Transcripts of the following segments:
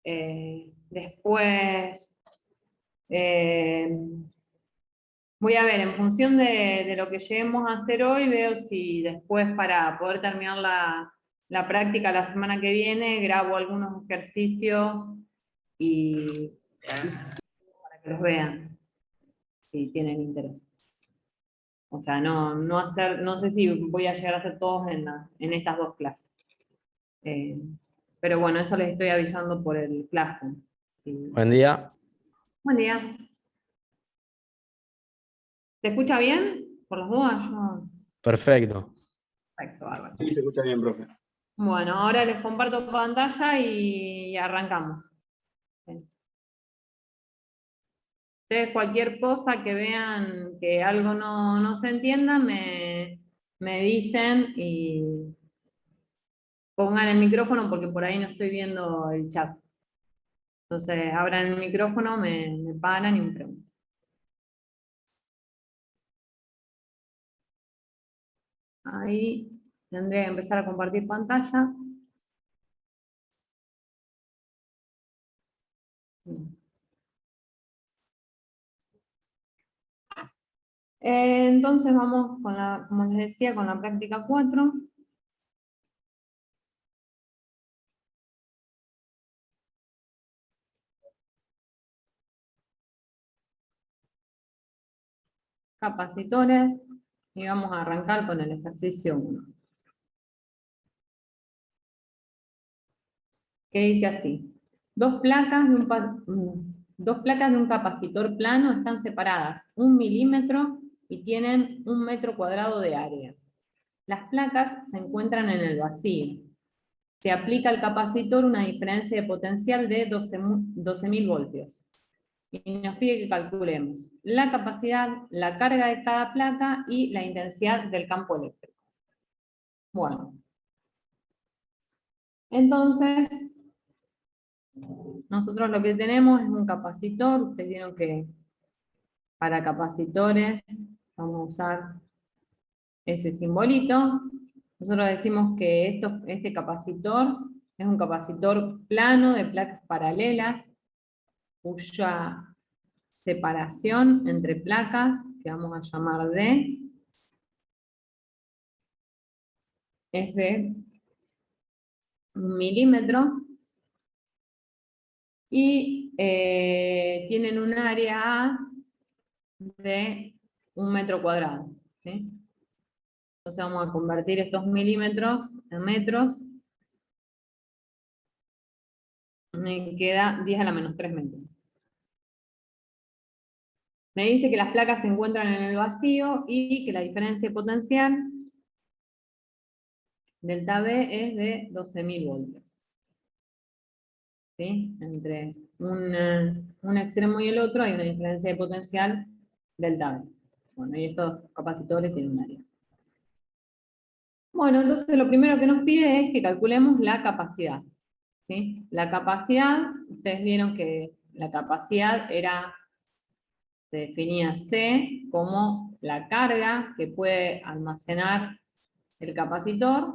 Después, voy a ver, en función de lo que lleguemos a hacer hoy, veo si después para poder terminar la práctica la semana que viene, grabo algunos ejercicios y para que los vean, si tienen interés. O sea, no sé si voy a llegar a hacer todos en estas dos clases. Pero bueno, eso les estoy avisando por el Classroom. Sí. Buen día. Buen día. ¿Se escucha bien? Por las dudas, yo... Perfecto. Perfecto, bárbaro. Sí, se escucha bien, profe. Bueno, ahora les comparto pantalla y arrancamos. Ustedes cualquier cosa que vean que algo no se entienda, me dicen y pongan el micrófono porque por ahí no estoy viendo el chat. Entonces abran el micrófono, me paran y me preguntan. Ahí tendré que empezar a compartir pantalla. Entonces vamos con como les decía, con la práctica 4. Capacitores. Y vamos a arrancar con el ejercicio 1. Que dice así. Dos placas de un capacitor plano están separadas 1 milímetro y tienen 1 metro cuadrado de área. Las placas se encuentran en el vacío. Se aplica al capacitor una diferencia de potencial de 12.000 voltios. Y nos pide que calculemos la capacidad, la carga de cada placa y la intensidad del campo eléctrico. Bueno. Entonces, nosotros lo que tenemos es un capacitor. Ustedes vieron que para capacitores vamos a usar ese simbolito. Nosotros decimos que este capacitor es un capacitor plano de placas paralelas, cuya separación entre placas, que vamos a llamar D, es de 1 milímetro, y tienen un área de 1 metro cuadrado. ¿Sí? Entonces vamos a convertir estos milímetros en metros. Me queda 10 a la menos 3 metros. Me dice que las placas se encuentran en el vacío y que la diferencia potencial delta V es de 12.000 voltios. ¿Sí? Entre un extremo y el otro hay una diferencia de potencial delta V. Bueno, y estos capacitores tienen un área. Bueno, entonces lo primero que nos pide es que calculemos la capacidad. ¿Sí? La capacidad, ustedes vieron que la capacidad se definía C como la carga que puede almacenar el capacitor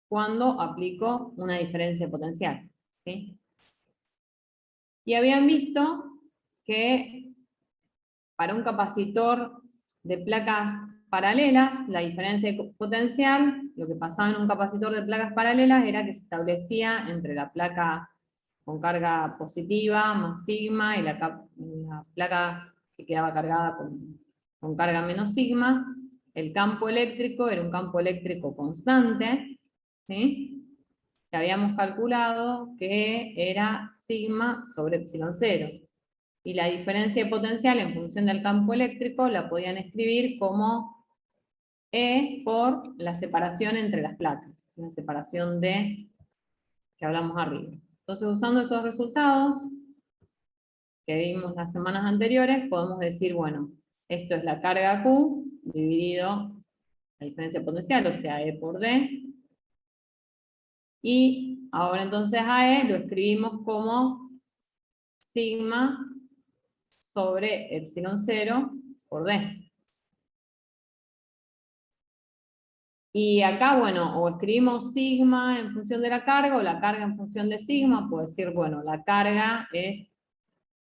cuando aplico una diferencia potencial. ¿Sí? Y habían visto que para un capacitor de placas paralelas, la diferencia de potencial, lo que pasaba en un capacitor de placas paralelas era que se establecía entre la placa con carga positiva más sigma y la placa que quedaba cargada con carga menos sigma. El campo eléctrico era un campo eléctrico constante, ¿sí? Que habíamos calculado que era sigma sobre epsilon 0. Y la diferencia de potencial en función del campo eléctrico la podían escribir como E por la separación entre las placas, la separación D que hablamos arriba. Entonces, usando esos resultados que vimos las semanas anteriores, podemos decir, bueno, esto es la carga Q dividido la diferencia potencial, o sea, E por D. Y ahora entonces a E lo escribimos como sigma sobre epsilon 0 por D. Y acá, bueno, o escribimos sigma en función de la carga, o la carga en función de sigma. Puedo decir, bueno, la carga es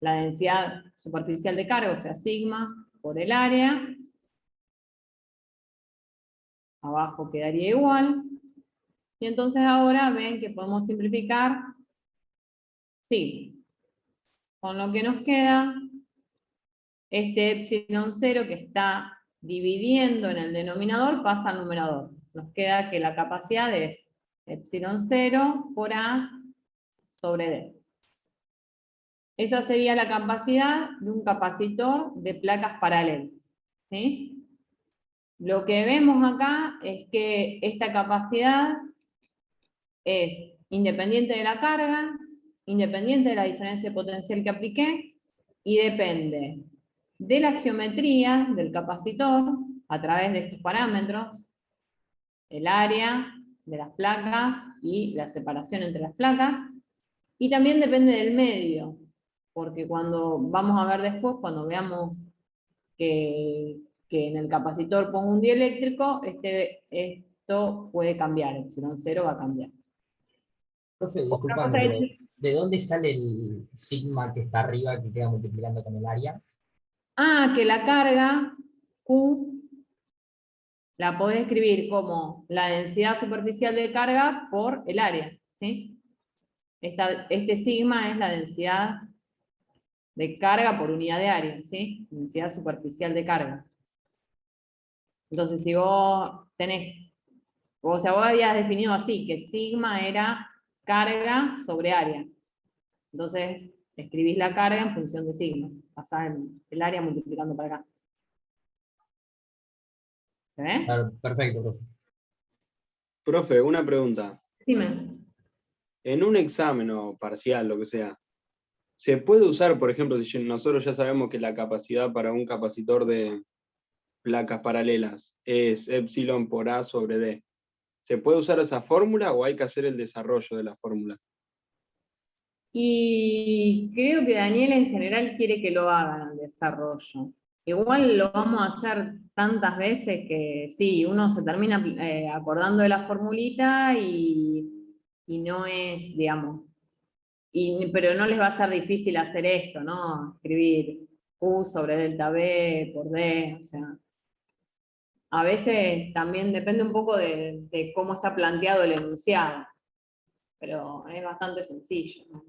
la densidad superficial de carga, o sea, sigma por el área. Abajo quedaría igual. Y entonces ahora ven que podemos simplificar. Sí. Con lo que nos queda, este epsilon 0 que está dividiendo en el denominador pasa al numerador. Nos queda que la capacidad es epsilon 0 por A sobre D. Esa sería la capacidad de un capacitor de placas paralelas, ¿sí? Lo que vemos acá es que esta capacidad es independiente de la carga, independiente de la diferencia potencial que apliqué, y depende de la geometría del capacitor a través de estos parámetros, el área de las placas y la separación entre las placas, y también depende del medio, porque cuando vamos a ver después, cuando veamos que en el capacitor pongo un dieléctrico, esto puede cambiar, epsilon 0 va a cambiar. Profe, Otra discúlpame, cosa pero es, ¿de dónde sale el sigma que está arriba que queda multiplicando con el área? que la carga Q la podés escribir como la densidad superficial de carga por el área, ¿sí? Este sigma es la densidad de carga por unidad de área, ¿sí? Densidad superficial de carga. Entonces, si vos tenés, o sea, vos habías definido así, que sigma era carga sobre área. Entonces, escribís la carga en función de sigma. Pasás el área multiplicando para acá. ¿Se ve? Perfecto, profe. Profe, una pregunta. Dime. En un examen o parcial, lo que sea, ¿se puede usar, por ejemplo, si nosotros ya sabemos que la capacidad para un capacitor de placas paralelas es epsilon por A sobre D? ¿Se puede usar esa fórmula o hay que hacer el desarrollo de la fórmula? Y creo que Daniel en general quiere que lo hagan el desarrollo. Igual lo vamos a hacer tantas veces que sí, uno se termina acordando de la formulita y no es, digamos, pero no les va a ser difícil hacer esto, ¿no? Escribir Q sobre delta B por D, o sea. A veces también depende un poco de cómo está planteado el enunciado, pero es bastante sencillo, ¿no?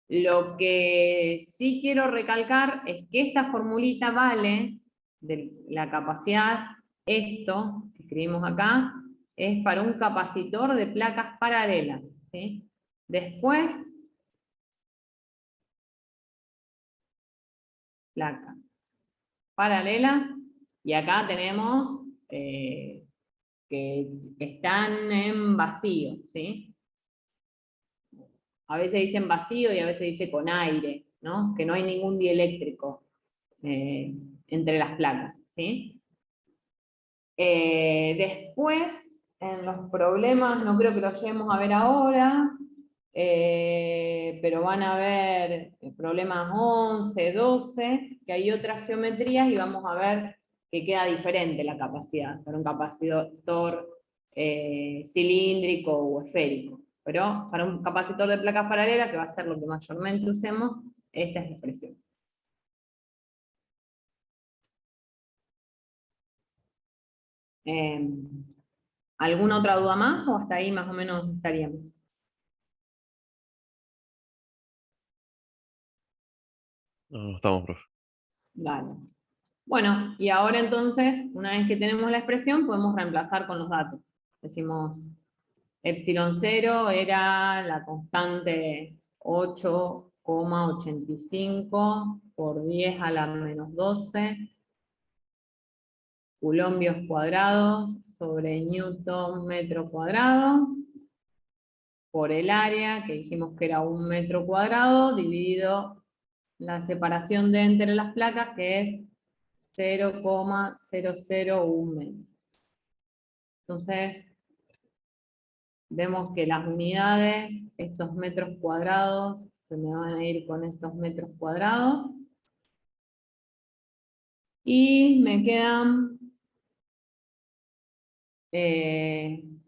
Lo que sí quiero recalcar es que esta formulita vale de la capacidad, esto que escribimos acá, es para un capacitor de placas paralelas, ¿sí? Después, placa paralela, y acá tenemos que están en vacío, ¿sí? A veces dicen vacío y a veces dice con aire, ¿no? Que no hay ningún dieléctrico entre las placas, ¿sí? Después, en los problemas, no creo que los lleguemos a ver ahora, pero van a ver problemas 11, 12, que hay otras geometrías y vamos a ver que queda diferente la capacidad para un capacitor cilíndrico o esférico. Pero para un capacitor de placas paralelas, que va a ser lo que mayormente usemos, esta es la expresión. ¿Alguna otra duda más o hasta ahí más o menos estaríamos? No, estamos, profe. Vale. Bueno, y ahora entonces, una vez que tenemos la expresión, podemos reemplazar con los datos. Decimos, epsilon 0 era la constante 8,85 por 10 a la menos 12 coulombios cuadrados sobre newton metro cuadrado por el área, que dijimos que era 1 metro cuadrado, dividido la separación de entre las placas, que es 0,001 metros. Entonces, vemos que las unidades, estos metros cuadrados, se me van a ir con estos metros cuadrados. Y me quedan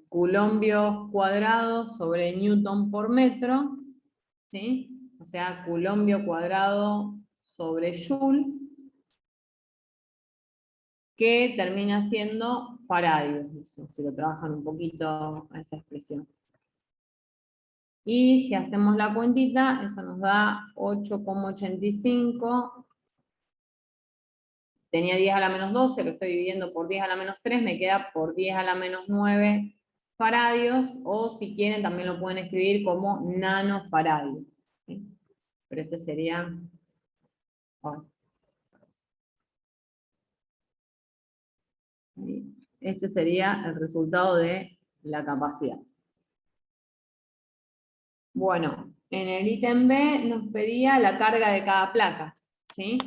Coulombios cuadrados sobre Newton por metro, ¿sí? O sea, Coulombio cuadrado sobre Joule, que termina siendo faradios, eso, si lo trabajan un poquito a esa expresión. Y si hacemos la cuentita, eso nos da 8,85. Tenía 10 a la menos 12, lo estoy dividiendo por 10 a la menos 3, me queda por 10 a la menos 9 faradios, o si quieren también lo pueden escribir como nanofaradios, ¿sí? Pero este sería... Este sería el resultado de la capacidad. Bueno, en el ítem B nos pedía la carga de cada placa, ¿sí?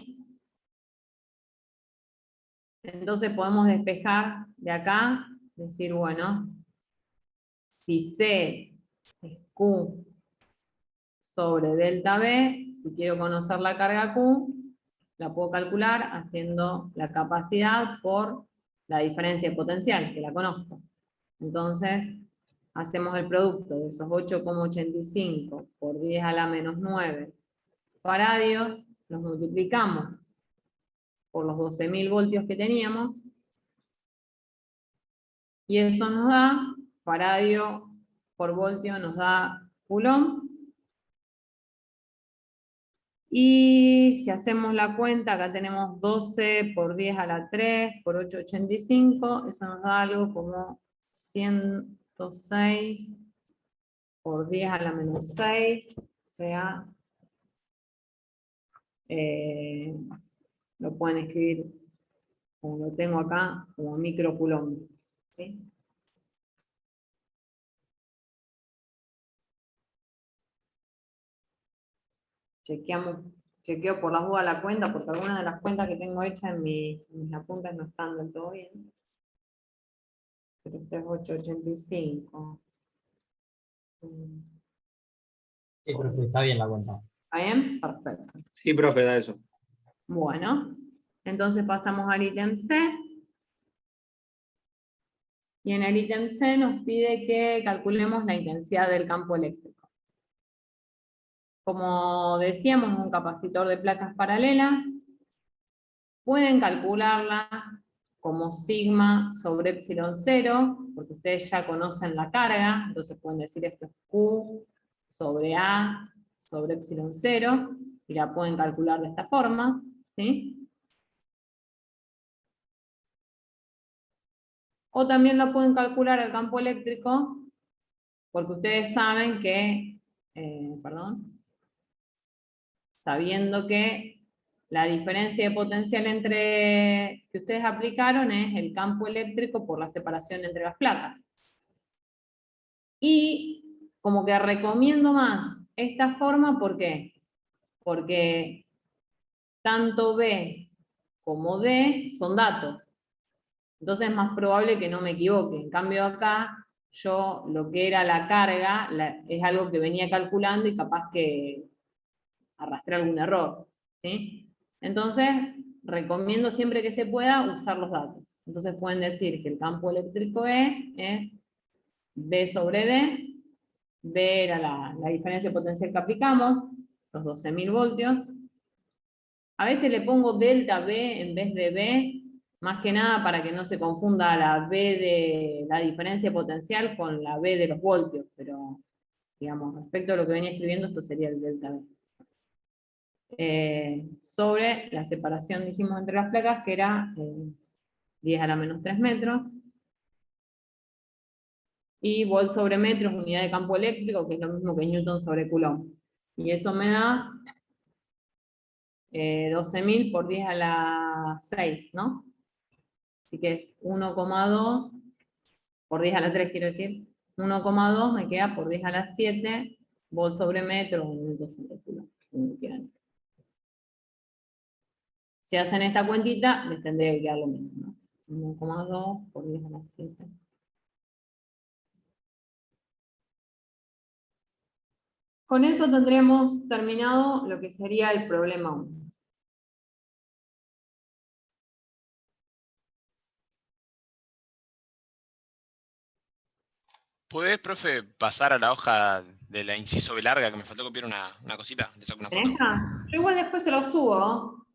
Entonces podemos despejar de acá, decir, bueno, si C es Q sobre delta B, si quiero conocer la carga Q, la puedo calcular haciendo la capacidad por la diferencia potencial, que la conozco. Entonces, hacemos el producto de esos 8,85 por 10 a la menos 9 faradios, los multiplicamos por los 12.000 voltios que teníamos, y eso nos da, faradio por voltio nos da Coulomb, y si hacemos la cuenta, acá tenemos 12 por 10 a la 3 por 8,85, eso nos da algo como 106 por 10 a la menos 6, o sea, lo pueden escribir como lo tengo acá, como microcoulomb, ¿sí? Chequeo por las dudas la cuenta, porque algunas de las cuentas que tengo hechas en mis apuntes no están del todo bien. Pero este es 8,85. Sí, profe, está bien la cuenta. ¿Está bien? Perfecto. Sí, profe, da eso. Bueno, entonces pasamos al ítem C. Y en el ítem C nos pide que calculemos la intensidad del campo eléctrico. Como decíamos, un capacitor de placas paralelas, pueden calcularla como sigma sobre epsilon 0, porque ustedes ya conocen la carga, entonces pueden decir esto es Q sobre A sobre epsilon 0, y la pueden calcular de esta forma, ¿sí? O también lo pueden calcular el campo eléctrico, porque ustedes saben que, sabiendo que la diferencia de potencial que ustedes aplicaron es el campo eléctrico por la separación entre las placas. Y como que recomiendo más esta forma, ¿por qué? Porque tanto B como D son datos. Entonces es más probable que no me equivoque. En cambio acá, yo lo que era la carga es algo que venía calculando y capaz que arrastré algún error, ¿sí? Entonces, recomiendo siempre que se pueda usar los datos. Entonces pueden decir que el campo eléctrico E es B sobre D. B era la diferencia potencial que aplicamos, los 12.000 voltios. A veces le pongo delta B en vez de B, más que nada para que no se confunda la B de la diferencia potencial con la B de los voltios, pero digamos, respecto a lo que venía escribiendo, esto sería el delta B. Sobre la separación, dijimos, entre las placas, que era 10 a la menos 3 metros, y volt sobre metro es unidad de campo eléctrico, que es lo mismo que Newton sobre Coulomb. Y eso me da 12.000 por 10 a la 6, ¿no? Así que es 1,2 por 10 a la 3, quiero decir. 1,2 me queda por 10 a la 7, volt sobre metro, o Newton sobre Coulomb, como quieran. Si hacen esta cuentita, les tendría que quedar lo mismo, ¿no? 1,2 por 10 a la 7. Con eso tendremos terminado lo que sería el problema 1. ¿Podés, profe, pasar a la hoja de la inciso B larga que me faltó copiar una cosita? Le saco una ¿En foto. esta? Yo igual después se lo subo.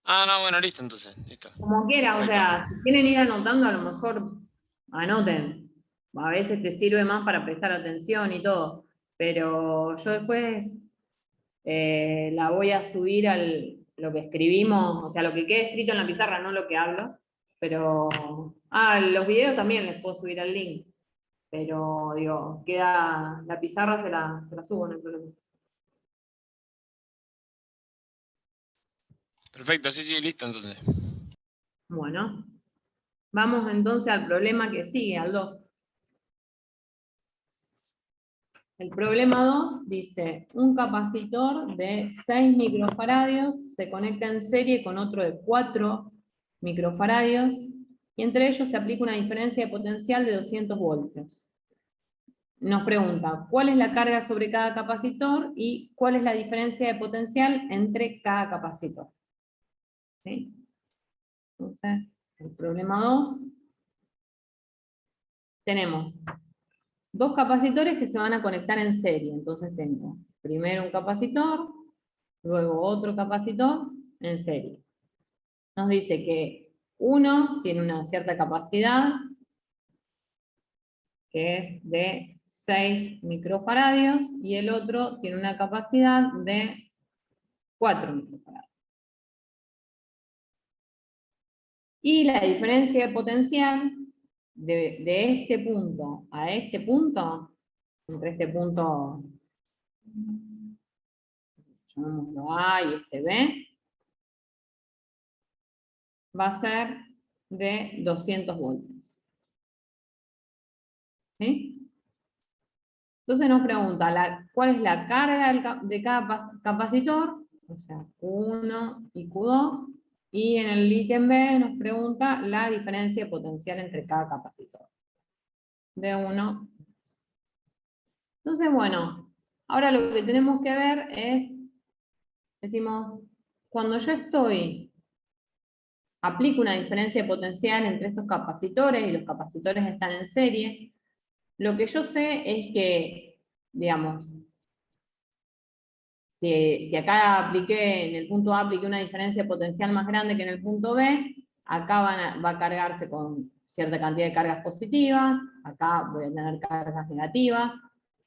Ah, no, bueno, listo entonces. Listo. Como quiera, o Perfecto. sea, si quieren ir anotando, a lo mejor anoten. A veces te sirve más para prestar atención y todo. Pero yo después la voy a subir lo que escribimos, o sea, lo que quede escrito en la pizarra, no lo que hablo. Pero, los videos también les puedo subir al link. Pero, digo, queda, la pizarra se la subo, no hay problema. Perfecto, sí, sí, listo entonces. Bueno, vamos entonces al problema que sigue, al 2. El problema 2 dice, un capacitor de 6 microfaradios se conecta en serie con otro de 4 microfaradios y entre ellos se aplica una diferencia de potencial de 200 voltios. Nos pregunta, ¿cuál es la carga sobre cada capacitor y cuál es la diferencia de potencial entre cada capacitor? ¿Sí? Entonces, el problema 2, tenemos dos capacitores que se van a conectar en serie. Entonces tengo primero un capacitor, luego otro capacitor en serie. Nos dice que uno tiene una cierta capacidad, que es de 6 microfaradios, y el otro tiene una capacidad de 4 microfaradios. Y la diferencia de potencial de este punto a este punto, entre este punto, llamémoslo A y este B, va a ser de 200 voltios. ¿Sí? Entonces nos pregunta, ¿cuál es la carga de cada capacitor? O sea, Q1 y Q2. Y en el ítem B nos pregunta la diferencia de potencial entre cada capacitor. D1. Entonces, bueno, ahora lo que tenemos que ver es, decimos, cuando yo aplico una diferencia de potencial entre estos capacitores y los capacitores están en serie, lo que yo sé es que, digamos, si acá apliqué, en el punto A apliqué una diferencia de potencial más grande que en el punto B, acá va a cargarse con cierta cantidad de cargas positivas, acá voy a tener cargas negativas,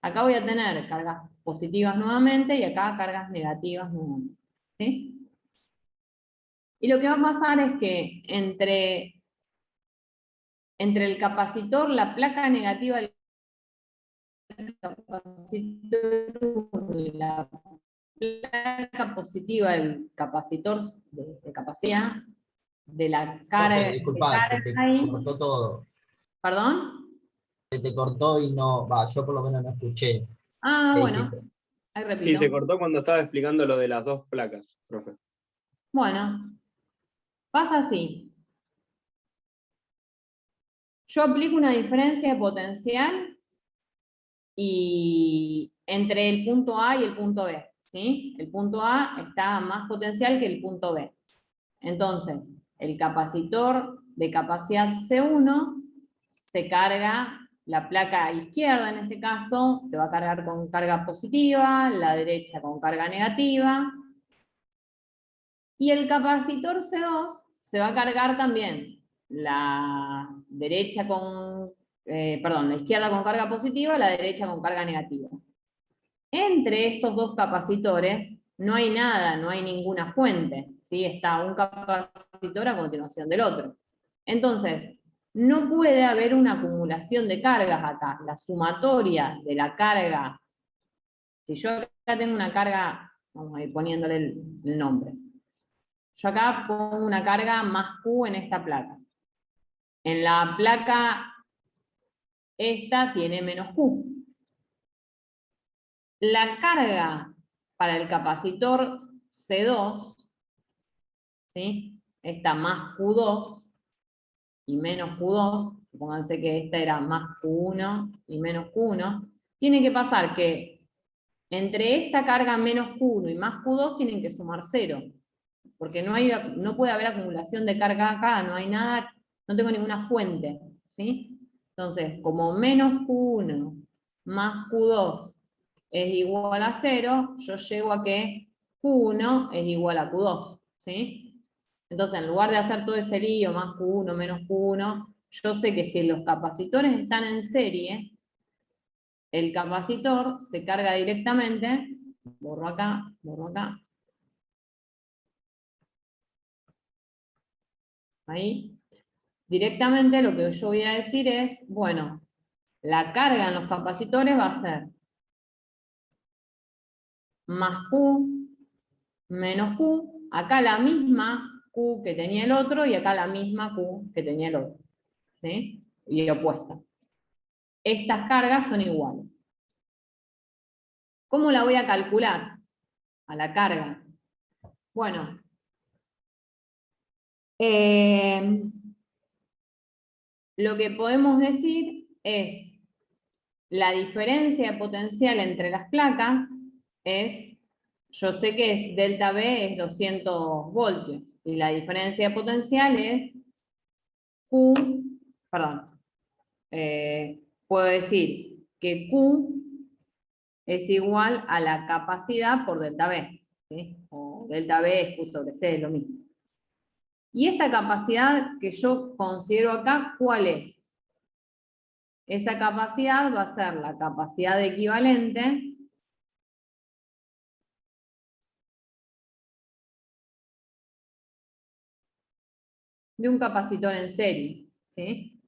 acá voy a tener cargas positivas nuevamente y acá cargas negativas nuevamente. ¿Sí? Y lo que va a pasar es que entre el capacitor, la placa negativa del capacitor y la placa positiva del capacitor de capacidad, de la Profe, disculpa, se te ahí. cortó todo. ¿Perdón? Se te cortó y no, yo por lo menos no escuché. ¿Qué Bueno, dijiste? ahí Sí, repito. se cortó cuando estaba explicando lo de las dos placas, profe. Bueno, pasa así. Yo aplico una diferencia de potencial y entre el punto A y el punto B, ¿sí? El punto A está más potencial que el punto B. Entonces, el capacitor de capacidad C1 se carga, la placa izquierda en este caso, se va a cargar con carga positiva, la derecha con carga negativa, y el capacitor C2 se va a cargar también la derecha la izquierda con carga positiva, la derecha con carga negativa. Entre estos dos capacitores no hay nada, no hay ninguna fuente, ¿sí? Está un capacitor a continuación del otro. Entonces, no puede haber una acumulación de cargas acá. La sumatoria de la carga, si yo acá tengo una carga, vamos a ir poniéndole el nombre. Yo acá pongo una carga más Q en esta placa. En la placa esta tiene menos Q. La carga para el capacitor C2, ¿sí? Esta más Q2 y menos Q2, supónganse que esta era más Q1 y menos Q1, tiene que pasar que entre esta carga menos Q1 y más Q2 tienen que sumar 0. porque no puede haber acumulación de carga acá, no hay nada, no tengo ninguna fuente, ¿sí? Entonces, como menos Q1 más Q2 es igual a 0, yo llego a que Q1 es igual a Q2, ¿sí? Entonces, en lugar de hacer todo ese lío, más Q1 menos Q1, yo sé que si los capacitores están en serie, el capacitor se carga directamente, borro acá, ahí. Directamente lo que yo voy a decir es, bueno, la carga en los capacitores va a ser más Q menos Q, acá la misma Q que tenía el otro y acá la misma Q que tenía el otro, ¿sí? Y opuesta. Estas cargas son iguales. ¿Cómo la voy a calcular? A la carga. Bueno, lo que podemos decir es la diferencia de potencial entre las placas es, yo sé que es delta B es 200 voltios, y la diferencia de potencial es Q, perdón, puedo decir que Q es igual a la capacidad por delta B, ¿sí? O delta B es Q sobre C, es lo mismo. Y esta capacidad que yo considero acá, ¿cuál es? Esa capacidad va a ser la capacidad equivalente de un capacitor en serie, ¿sí?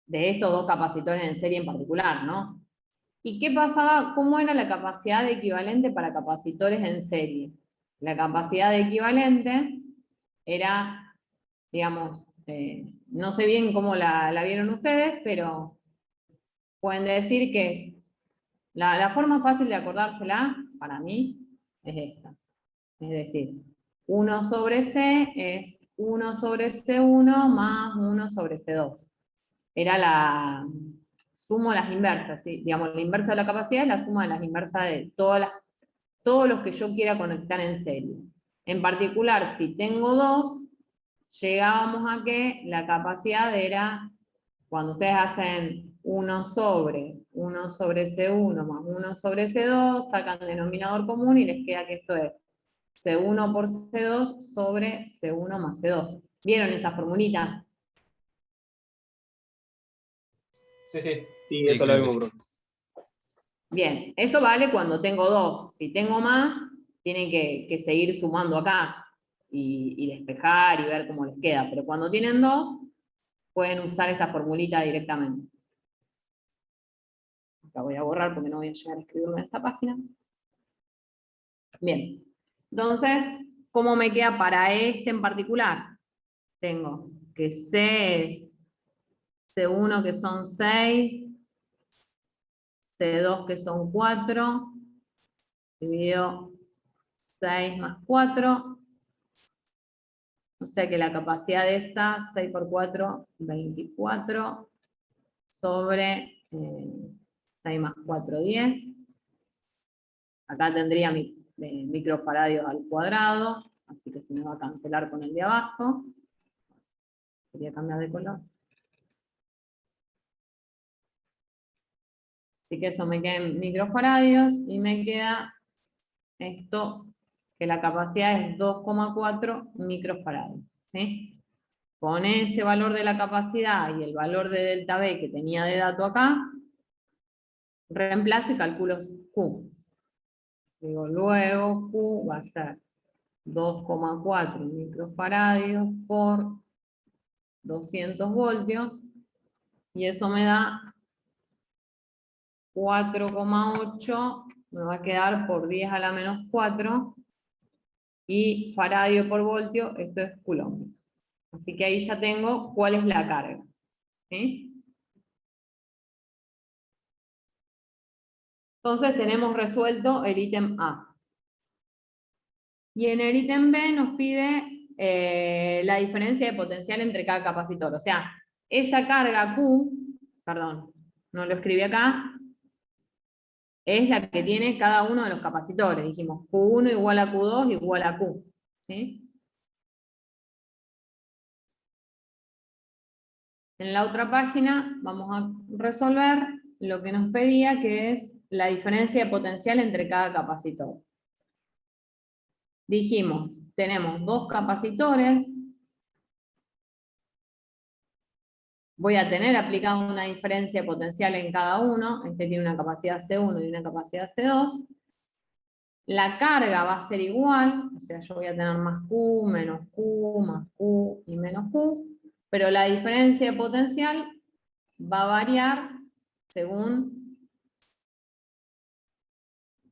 De estos dos capacitores en serie en particular, ¿no? ¿Y qué pasaba? ¿Cómo era la capacidad equivalente para capacitores en serie? La capacidad equivalente era, digamos, no sé bien cómo la vieron ustedes, pero pueden decir que es, la forma fácil de acordársela, para mí, es esta. Es decir, 1 sobre C es 1 sobre C1 más 1 sobre C2. Era la sumo las inversas, ¿sí? Digamos, la inversa de la capacidad es la suma de las inversas de todos los que yo quiera conectar en serie. En particular, si tengo dos, llegábamos a que la capacidad era, cuando ustedes hacen 1 sobre C1 más 1 sobre C2, sacan el denominador común y les queda que esto es C1 por C2 sobre C1 más C2. ¿Vieron esa formulita? Sí, sí. Sí, Sí, eso lo creo que vimos, sí. profe. Bien, eso vale cuando tengo dos. Si tengo más, tienen que seguir sumando acá y despejar y ver cómo les queda. Pero cuando tienen dos, pueden usar esta formulita directamente. La voy a borrar porque no voy a llegar a escribirlo en esta página. Bien, entonces, ¿cómo me queda para este en particular? Tengo que C es C1 que son 6, C2 que son 4, dividido 6 más 4, o sea que la capacidad de esa, 6 por 4, 24, sobre 6 más 4, 10. Acá tendría microfaradios al cuadrado, así que se me va a cancelar con el de abajo. Quería cambiar de color. Así que eso me queda en microfaradios y me queda esto, que la capacidad es 2,4 microfaradios, ¿sí? Con ese valor de la capacidad y el valor de delta B que tenía de dato acá, reemplazo y calculo Q. Digo, luego Q va a ser 2,4 microfaradios por 200 voltios, y eso me da 4,8, me va a quedar por 10 a la menos 4, y faradio por voltio, esto es coulombs. Así que ahí ya tengo cuál es la carga, ¿sí? Entonces tenemos resuelto el ítem A. Y en el ítem B nos pide la diferencia de potencial entre cada capacitor. O sea, esa carga Q, perdón, no lo escribí acá, es la que tiene cada uno de los capacitores. Dijimos Q1 igual a Q2 igual a Q. ¿Sí? En la otra página vamos a resolver lo que nos pedía, que es la diferencia de potencial entre cada capacitor. Dijimos, tenemos dos capacitores, voy a tener aplicada una diferencia de potencial en cada uno, este tiene una capacidad C1 y una capacidad C2, la carga va a ser igual, o sea, yo voy a tener más Q, menos Q, más Q y menos Q, pero la diferencia de potencial va a variar según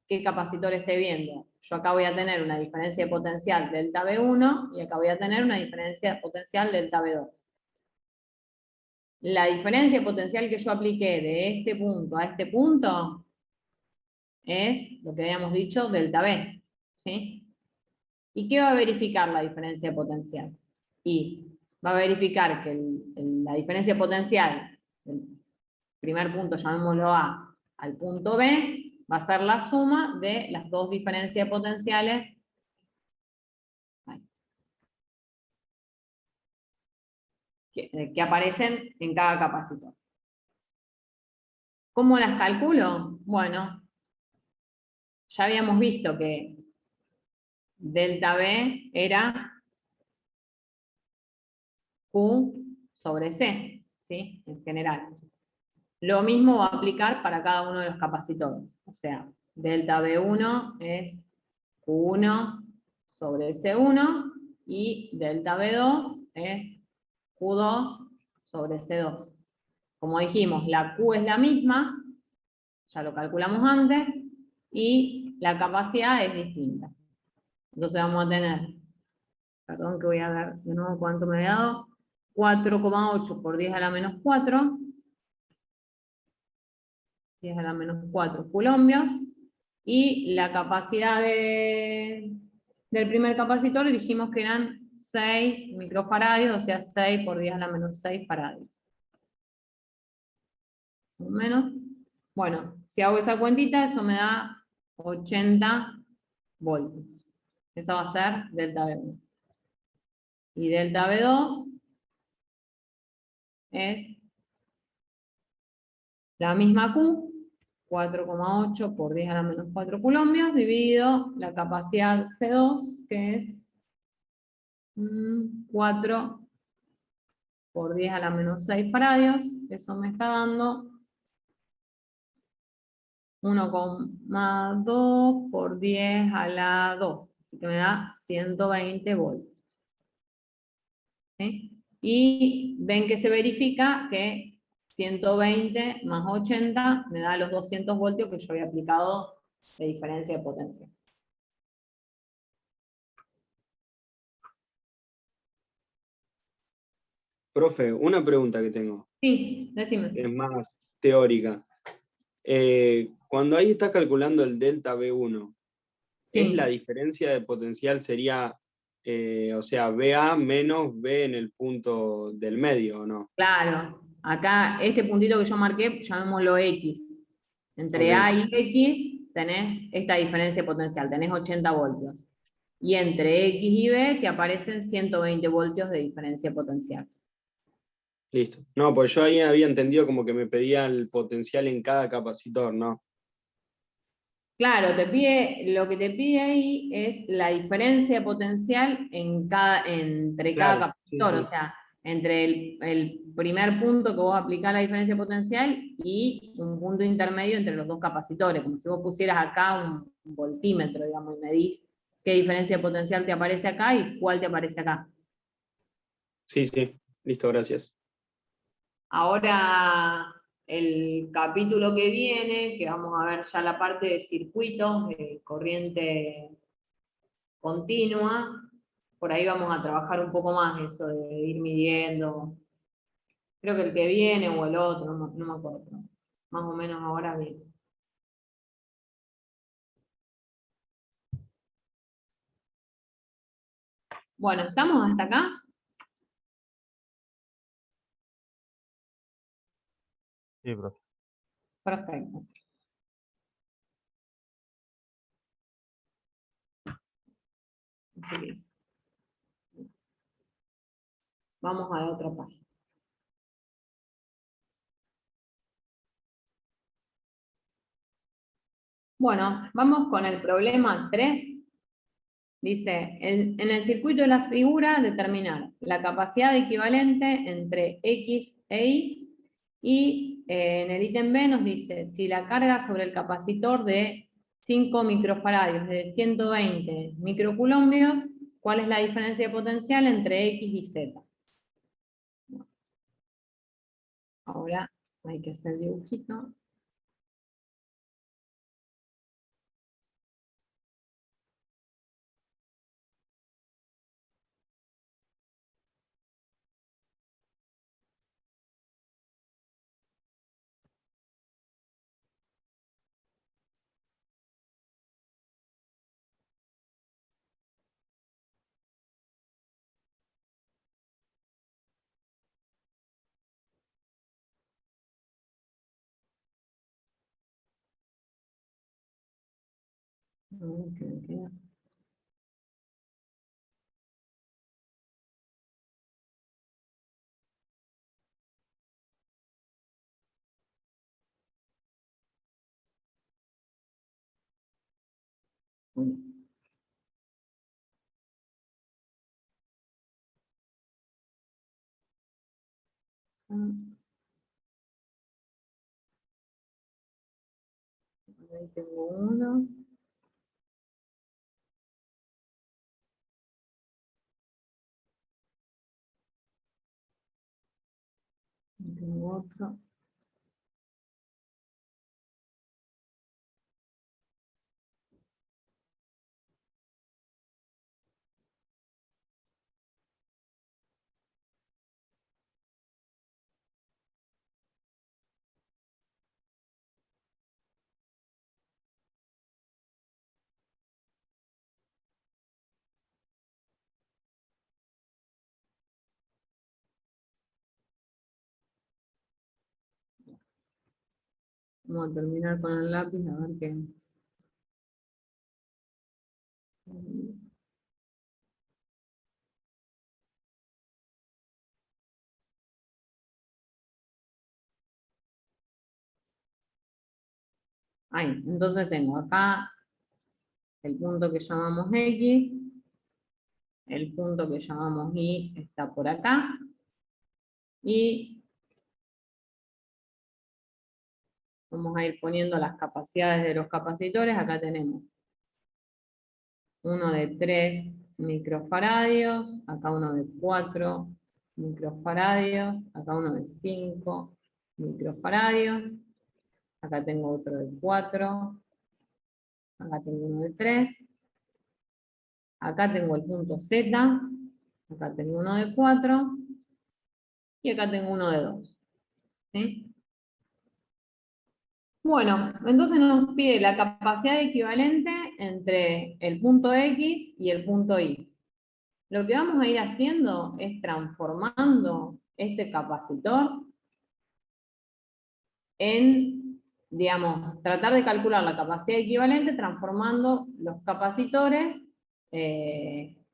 qué capacitor esté viendo. Yo acá voy a tener una diferencia de potencial delta V1 y acá voy a tener una diferencia de potencial delta V2. La diferencia de potencial que yo apliqué de este punto a este punto es lo que habíamos dicho, delta V. ¿Sí? ¿Y qué va a verificar la diferencia de potencial? Y va a verificar que la diferencia de potencial del primer punto, llamémoslo A, al punto B, va a ser la suma de las dos diferencias potenciales que aparecen en cada capacitor. ¿Cómo las calculo? Bueno, ya habíamos visto que delta B era Q sobre C, ¿sí? En general. Lo mismo va a aplicar para cada uno de los capacitores. O sea, delta B1 es Q1 sobre C1 y delta B2 es Q2 sobre C2. Como dijimos, la Q es la misma, ya lo calculamos antes, y la capacidad es distinta. Entonces vamos a tener, perdón que voy a ver de nuevo cuánto me había dado, 4,8 por 10 a la menos 4, 10 a la menos 4 coulombios, y la capacidad del primer capacitor dijimos que eran 6 microfaradios, o sea 6 por 10 a la menos 6 faradios. Más o menos. Bueno, si hago esa cuentita, eso me da 80 voltios. Esa va a ser delta V1. Y delta V2 es la misma Q, 4,8 por 10 a la menos 4 coulombios, dividido la capacidad C2, que es 4 por 10 a la menos 6 faradios. Eso me está dando 1,2 por 10 a la 2. Así que me da 120 voltios. ¿Sí? Y ven que se verifica que 120 más 80 me da los 200 voltios que yo había aplicado de diferencia de potencia. Profe, una pregunta que tengo, Sí, decime. es más teórica. Cuando ahí estás calculando el delta V1, ¿es Sí. la diferencia de potencial sería, o sea, VA menos B en el punto del medio, ¿o no? Claro, acá este puntito que yo marqué, llamémoslo X. Entre Ok, A y X tenés esta diferencia de potencial, tenés 80 voltios. Y entre X y B te aparecen 120 voltios de diferencia de potencial. listo. No, pues yo ahí había entendido como que me pedía el potencial en cada capacitor, ¿no? Claro, lo que te pide ahí es la diferencia de potencial entre cada Claro, sí, capacitor, o sí. sea, entre el primer punto que vos aplicás la diferencia de potencial y un punto intermedio entre los dos capacitores, como si vos pusieras acá un voltímetro, digamos, y medís qué diferencia de potencial te aparece acá y cuál te aparece acá. Sí, sí, listo, gracias. Ahora, el capítulo que viene, que vamos a ver ya la parte de circuitos, de corriente continua, por ahí vamos a trabajar un poco más eso de ir midiendo. Creo que el que viene o el otro, no me acuerdo. Más o menos ahora bien. Bueno, ¿estamos hasta acá? Sí, profe. Perfecto. sé qué hice. Vamos a la otra página. Bueno, vamos con el problema 3. Dice, en el circuito de la figura, determinar la capacidad equivalente entre X e Y, y en el ítem B nos dice, si la carga sobre el capacitor de 5 microfaradios de 120 microcoulombios, ¿cuál es la diferencia de potencial entre X y Z? Ahora hay que hacer el dibujito. A ver qué me queda. Bueno. Ahí tengo uno. Ahí tengo otro. Vamos a terminar con el lápiz a ver qué. Ahí, entonces tengo acá el punto que llamamos X, el punto que llamamos Y está por acá, y vamos a ir poniendo las capacidades de los capacitores. Acá tenemos uno de 3 microfaradios, acá uno de 4 microfaradios, acá uno de 5 microfaradios, acá tengo otro de 4, acá tengo uno de 3, acá tengo el punto Z, acá tengo uno de 4, y acá tengo uno de 2. ¿Sí? Bueno, entonces nos pide la capacidad equivalente entre el punto X y el punto Y. Lo que vamos a ir haciendo es transformando este capacitor en, digamos, tratar de calcular la capacidad equivalente transformando los capacitores,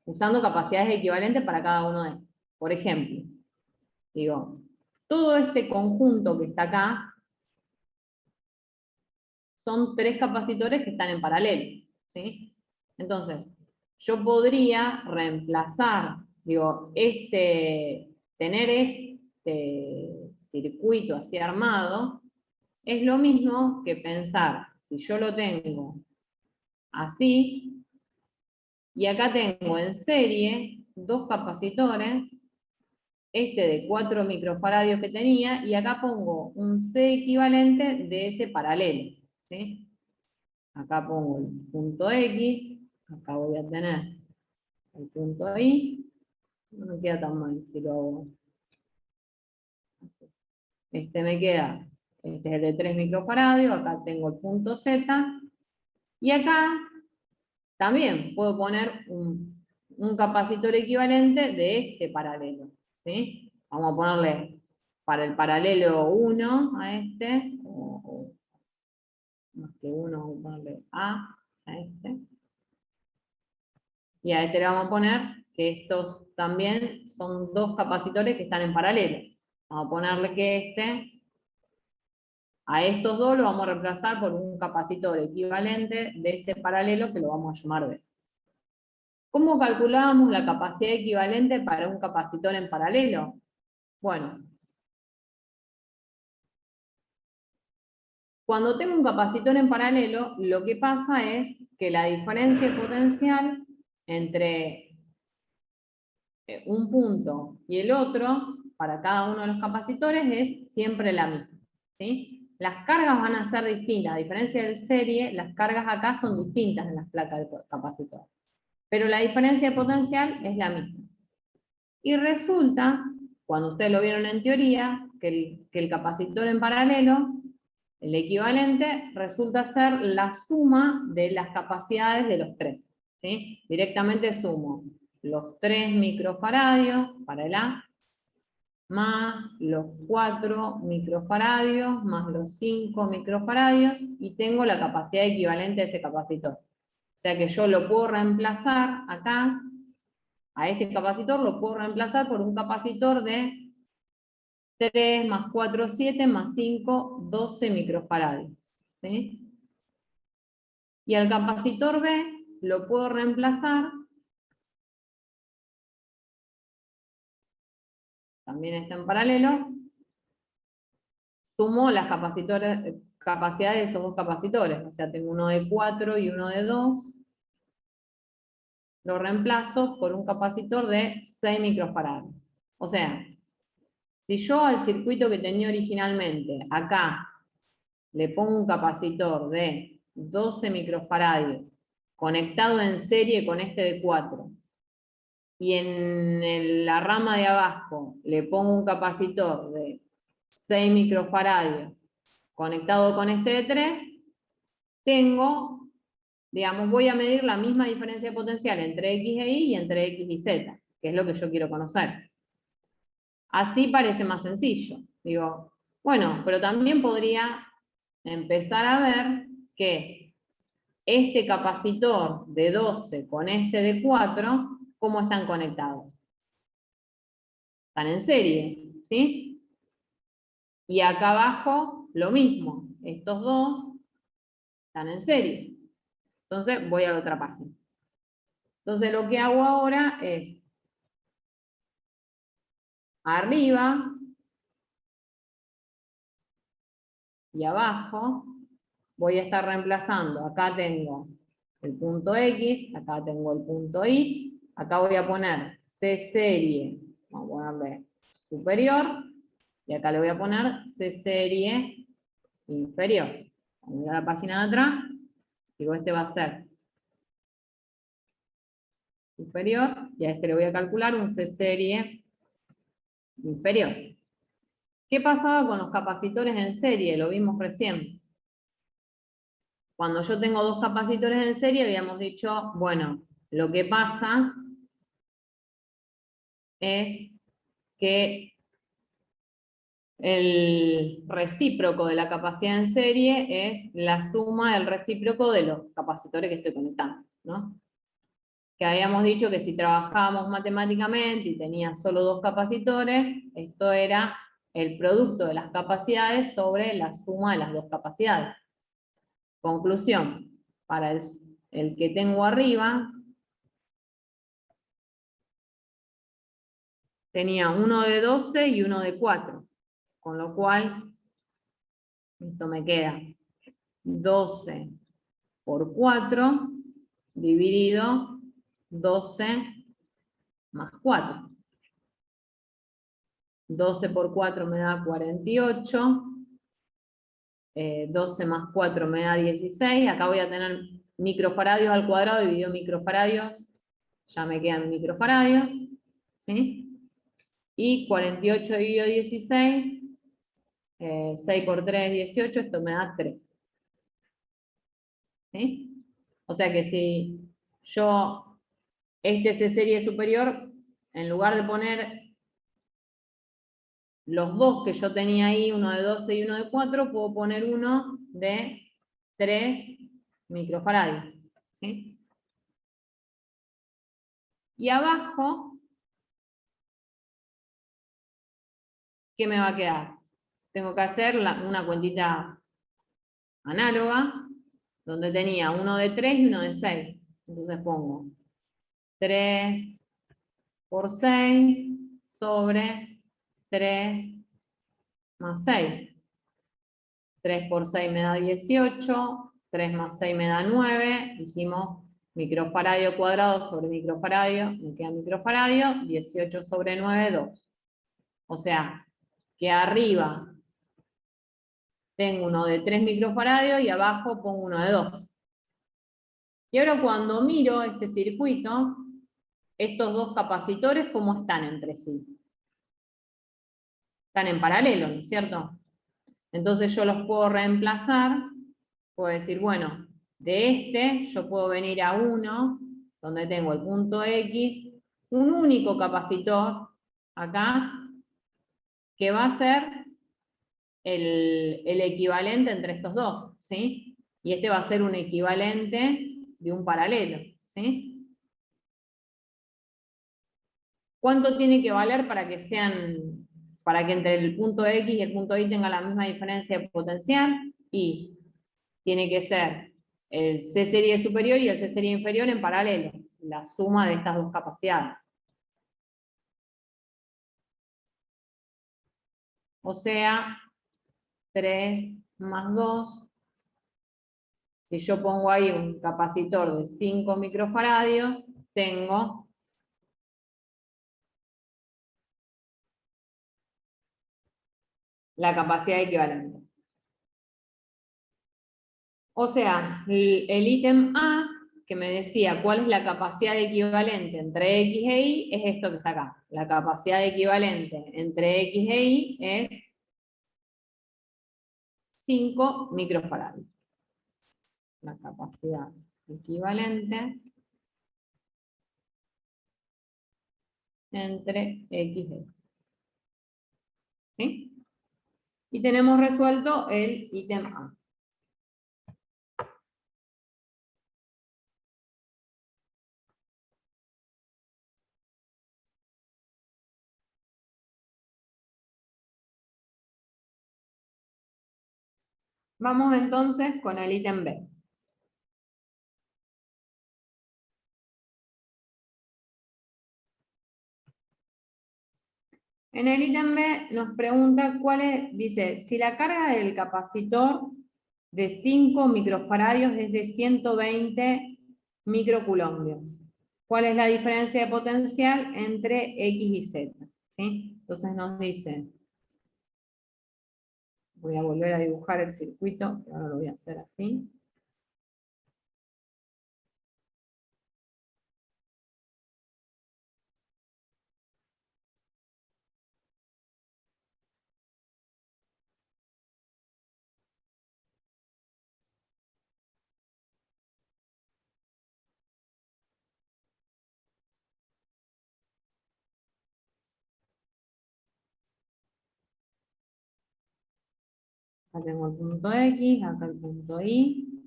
usando capacidades equivalentes para cada uno de ellos. Por ejemplo, digo, todo este conjunto que está acá son 3 capacitores que están en paralelo, ¿sí? Entonces, yo podría reemplazar, digo, tener este circuito así armado, es lo mismo que pensar, si yo lo tengo así, y acá tengo en serie 2 capacitores, este de 4 microfaradios que tenía, y acá pongo un C equivalente de ese paralelo, ¿sí? Acá pongo el punto X, acá voy a tener el punto Y, no me queda tan mal si lo hago así. Este me queda, este es el de 3 microfaradios, acá tengo el punto Z, y acá también puedo poner un capacitor equivalente de este paralelo, ¿sí? Vamos a ponerle para el paralelo 1 a este, o más que 1, vamos a ponerle A este. Y a este le vamos a poner que estos también son dos capacitores que están en paralelo. Vamos a ponerle que a estos dos lo vamos a reemplazar por un capacitor equivalente de ese paralelo que lo vamos a llamar B. ¿Cómo calculábamos la capacidad equivalente para un capacitor en paralelo? Bueno, cuando tengo un capacitor en paralelo, lo que pasa es que la diferencia potencial entre un punto y el otro, para cada uno de los capacitores, es siempre la misma, ¿sí? Las cargas van a ser distintas, a diferencia del serie, las cargas acá son distintas en las placas del capacitor. Pero la diferencia de potencial es la misma. Y resulta, cuando ustedes lo vieron en teoría, que el capacitor en paralelo, el equivalente, resulta ser la suma de las capacidades de los tres, ¿sí? Directamente sumo los 3 microfaradios para el A, más los 4 microfaradios, más los 5 microfaradios, y tengo la capacidad equivalente de ese capacitor. O sea que yo lo puedo reemplazar acá, a este capacitor lo puedo reemplazar por un capacitor de 3 más 4, 7, más 5, 12 microfaradios, ¿sí? Y al capacitor B lo puedo reemplazar, también está en paralelo, sumo las capacidades de esos dos capacitores, o sea, tengo uno de 4 y uno de 2, lo reemplazo por un capacitor de 6 microfaradios. O sea, si yo al circuito que tenía originalmente, acá, le pongo un capacitor de 12 microfaradios conectado en serie con este de 4, y en la rama de abajo le pongo un capacitor de 6 microfaradios conectado con este de 3, tengo, digamos, voy a medir la misma diferencia de potencial entre X e Y y entre X y Z, que es lo que yo quiero conocer. Así parece más sencillo. Digo, bueno, pero también podría empezar a ver que este capacitor de 12 con este de 4, ¿cómo están conectados? Están en serie, ¿sí? Y acá abajo, lo mismo. Estos dos están en serie. Entonces, voy a la otra página. Entonces, lo que hago ahora es, arriba y abajo, voy a estar reemplazando. Acá tengo el punto X, acá tengo el punto Y, acá voy a poner C serie, vamos a ponerle superior, y acá le voy a poner C serie inferior. Vamos a la página de atrás, digo, este va a ser superior, y a este le voy a calcular un C serie inferior. ¿Qué pasaba con los capacitores en serie? Lo vimos recién. Cuando yo tengo dos capacitores en serie, habíamos dicho, bueno, lo que pasa es que el recíproco de la capacidad en serie es la suma del recíproco de los capacitores que estoy conectando, ¿no? Que habíamos dicho que si trabajábamos matemáticamente y tenía solo dos capacitores, esto era el producto de las capacidades sobre la suma de las dos capacidades. Conclusión, para el que tengo arriba, tenía uno de 12 y uno de 4, con lo cual, esto me queda 12 por 4 dividido 12 más 4. 12 por 4 me da 48, 12 más 4 me da 16, acá voy a tener microfaradios al cuadrado dividido microfaradios, ya me quedan microfaradios, ¿sí? Y 48 dividido 16, 6 por 3, 18, esto me da 3. ¿Sí? O sea que si yo, este C serie superior, en lugar de poner los dos que yo tenía ahí, uno de 12 y uno de 4, puedo poner uno de 3 microfaradios. ¿Sí? Y abajo, ¿qué me va a quedar? Tengo que hacer una cuentita análoga, donde tenía uno de 3 y uno de 6. Entonces pongo 3 por 6 sobre 3 más 6. 3 por 6 me da 18, 3 más 6 me da 9, dijimos microfaradio cuadrado sobre microfaradio, me queda microfaradio, 18 sobre 9, 2. O sea, que arriba tengo uno de 3 microfaradios y abajo pongo uno de 2. Y ahora cuando miro este circuito, estos dos capacitores, ¿cómo están entre sí? Están en paralelo, ¿no es cierto? Entonces yo los puedo reemplazar, puedo decir, bueno, de este yo puedo venir a uno, donde tengo el punto X, un único capacitor, acá, que va a ser el equivalente entre estos dos, ¿sí? Y este va a ser un equivalente de un paralelo, ¿sí? ¿Cuánto tiene que valer para que entre el punto X y el punto Y tenga la misma diferencia de potencial? Y tiene que ser el C serie superior y el C serie inferior en paralelo, la suma de estas dos capacidades. O sea, 3 más 2. Si yo pongo ahí un capacitor de 5 microfaradios, tengo la capacidad equivalente. O sea, el ítem A, que me decía cuál es la capacidad equivalente entre X e Y, es esto que está acá. La capacidad equivalente entre X e Y es 5 microfaradios. La capacidad equivalente entre X e Y. ¿Sí? Y tenemos resuelto el ítem A. Vamos entonces con el ítem B. En el ítem B nos pregunta dice, si la carga del capacitor de 5 microfaradios es de 120 microcoulombios, ¿cuál es la diferencia de potencial entre X y Z? ¿Sí? Entonces nos dice, voy a volver a dibujar el circuito, que ahora lo voy a hacer así. Acá tengo el punto X, acá el punto Y,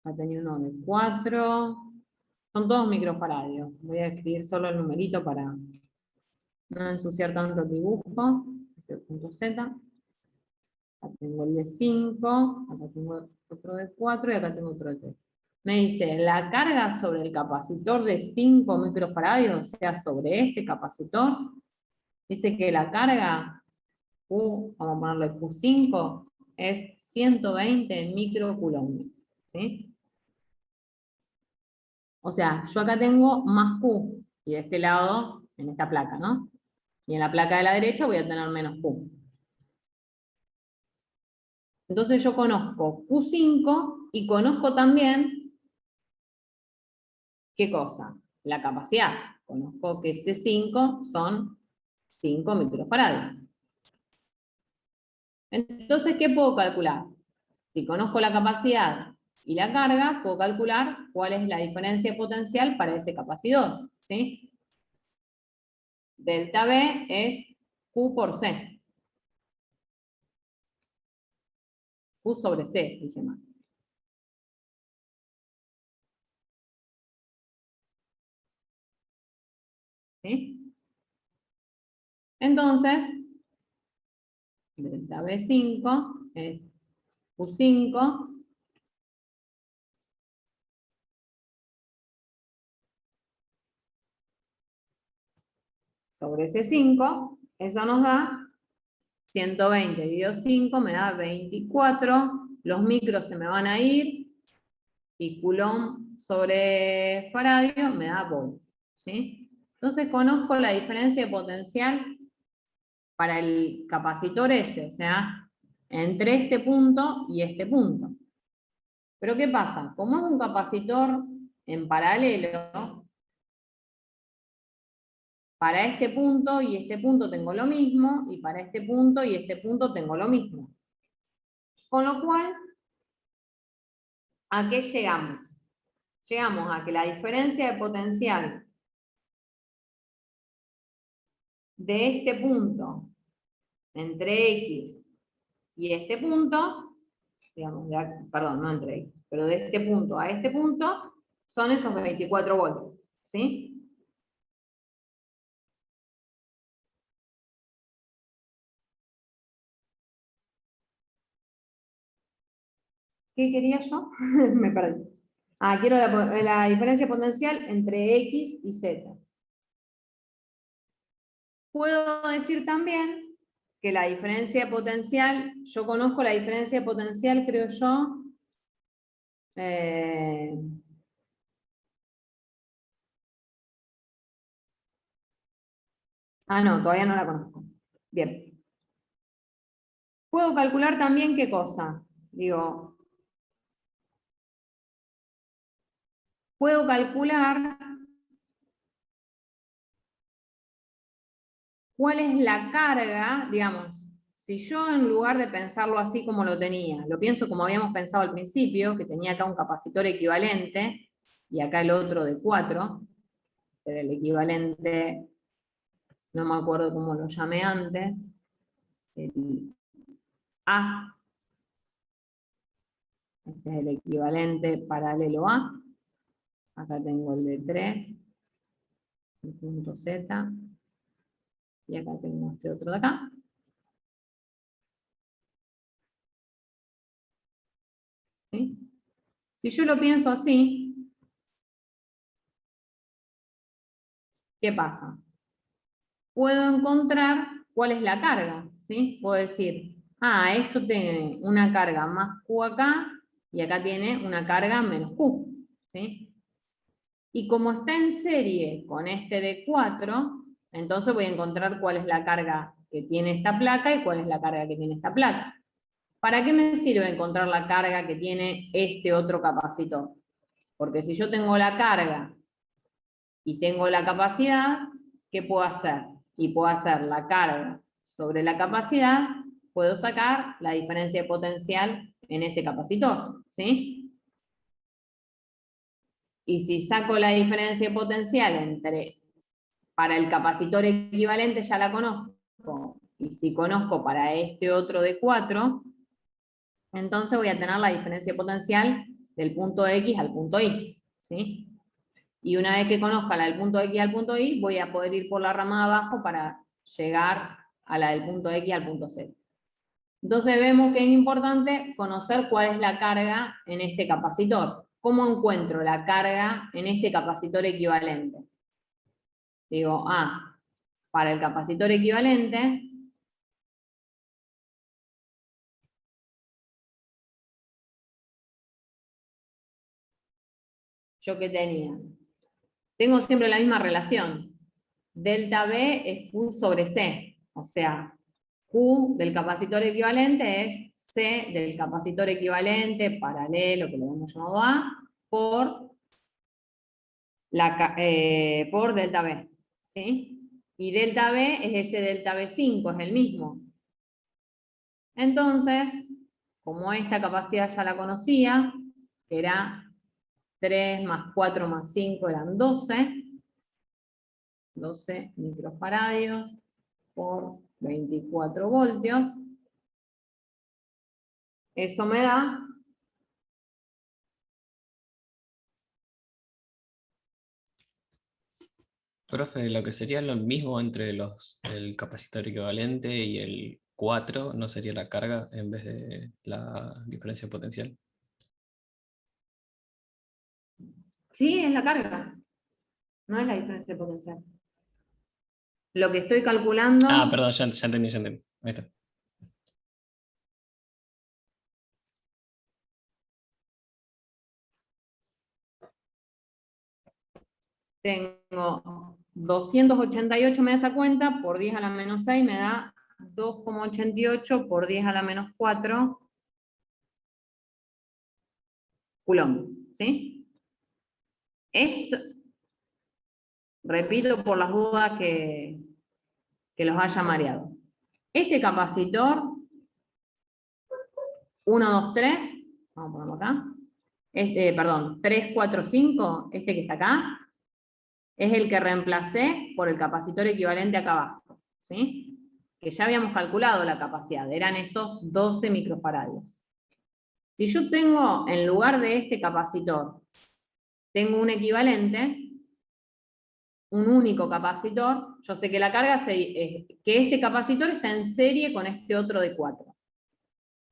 acá tengo uno de 4, son todos microfaradios. Voy a escribir solo el numerito para no ensuciar tanto el dibujo. Este es el punto Z. Acá tengo el de 5, acá tengo otro de 4 y acá tengo otro de 3. Me dice, la carga sobre el capacitor de 5 microfaradios, o sea, sobre este capacitor, dice que la carga, Q, vamos a ponerle Q5, es 120 microcoulombios, ¿sí? O sea, yo acá tengo más Q, y de este lado, en esta placa, ¿no? Y en la placa de la derecha voy a tener menos Q. Entonces yo conozco Q5 y conozco también, ¿qué cosa? La capacidad. Conozco que C5 son 5 microfaradios. Entonces, ¿qué puedo calcular? Si conozco la capacidad y la carga, puedo calcular cuál es la diferencia potencial para ese capacitor, ¿sí? Delta B es Q por C. Q sobre C, dije mal. ¿sí? Entonces, delta B5 es Q5 sobre C5, eso nos da 120 dividido 5, me da 24, los micros se me van a ir, y Coulomb sobre faradio me da volt, ¿sí? Entonces conozco la diferencia de potencial para el capacitor S, o sea, entre este punto y este punto. Pero ¿qué pasa? Como es un capacitor en paralelo, para este punto y este punto tengo lo mismo, y para este punto y este punto tengo lo mismo. Con lo cual, ¿a qué llegamos? Llegamos a que la diferencia de potencial de este punto entre X y este punto, digamos, perdón, no entre X, pero de este punto a este punto, son esos 24 voltios, ¿sí? ¿Qué quería yo? Me perdí. Quiero la diferencia potencial entre X y Z. Puedo decir también que la diferencia potencial, yo conozco la diferencia potencial, creo yo, no, todavía no la conozco. Bien. Puedo calcular también qué cosa. Digo, puedo calcular cuál es la carga, digamos, si yo en lugar de pensarlo así como lo tenía, lo pienso como habíamos pensado al principio, que tenía acá un capacitor equivalente, y acá el otro de 4, era el equivalente, no me acuerdo cómo lo llamé antes, el A, este es el equivalente paralelo A, acá tengo el de 3, el punto Z, y acá tengo este otro de acá. ¿Sí? Si yo lo pienso así, ¿qué pasa? Puedo encontrar cuál es la carga, ¿sí? Puedo decir, esto tiene una carga más Q acá, y acá tiene una carga menos Q, ¿sí? Y como está en serie con este de 4, entonces voy a encontrar cuál es la carga que tiene esta placa y cuál es la carga que tiene esta placa. ¿Para qué me sirve encontrar la carga que tiene este otro capacitor? Porque si yo tengo la carga y tengo la capacidad, ¿qué puedo hacer? Y puedo hacer la carga sobre la capacidad, puedo sacar la diferencia de potencial en ese capacitor, ¿sí? Y si saco la diferencia de potencial para el capacitor equivalente ya la conozco, y si conozco para este otro de 4, entonces voy a tener la diferencia potencial del punto X al punto Y, ¿sí? Y una vez que conozca la del punto X al punto Y, voy a poder ir por la rama de abajo para llegar a la del punto X al punto Z. Entonces vemos que es importante conocer cuál es la carga en este capacitor. ¿Cómo encuentro la carga en este capacitor equivalente? Digo, para el capacitor equivalente, ¿yo qué tenía? Tengo siempre la misma relación. Delta B es Q sobre C. O sea, Q del capacitor equivalente es C del capacitor equivalente paralelo, que lo hemos llamado A, por delta B. ¿Sí? Y delta B es ese delta B5, es el mismo. Entonces, como esta capacidad ya la conocía, que era 3 más 4 más 5 eran 12 microfaradios por 24 voltios. Eso me da Profe, lo que sería lo mismo entre el capacitor equivalente y el 4, ¿no sería la carga en vez de la diferencia potencial? Sí, es la carga, no es la diferencia potencial. Lo que estoy calculando... Ah, perdón, ya entendí, ya entendí. Ahí está. Tengo 288, me da esa cuenta, por 10 a la menos 6 me da 2,88 por 10 a la menos 4 coulombs, ¿sí? Esto, repito por las dudas que los haya mareado. Este capacitor, 1, 2, 3, vamos a ponerlo acá, perdón, 3, 4, 5, este que está acá, es el que reemplacé por el capacitor equivalente acá abajo, ¿sí? Que ya habíamos calculado la capacidad, eran estos 12 microfaradios. Si yo tengo, en lugar de este capacitor, tengo un equivalente, un único capacitor, yo sé que la carga, que este capacitor está en serie con este otro de 4.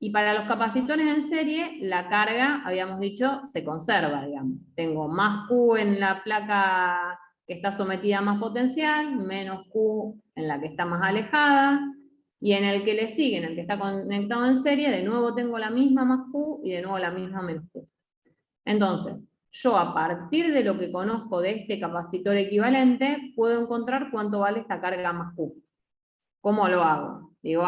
Y para los capacitores en serie, la carga, habíamos dicho, se conserva, digamos. Tengo más Q en la placa que está sometida a más potencial, menos Q en la que está más alejada, y en el que le sigue, en el que está conectado en serie, de nuevo tengo la misma más Q y de nuevo la misma menos Q. Entonces, yo a partir de lo que conozco de este capacitor equivalente, puedo encontrar cuánto vale esta carga más Q. ¿Cómo lo hago? Digo,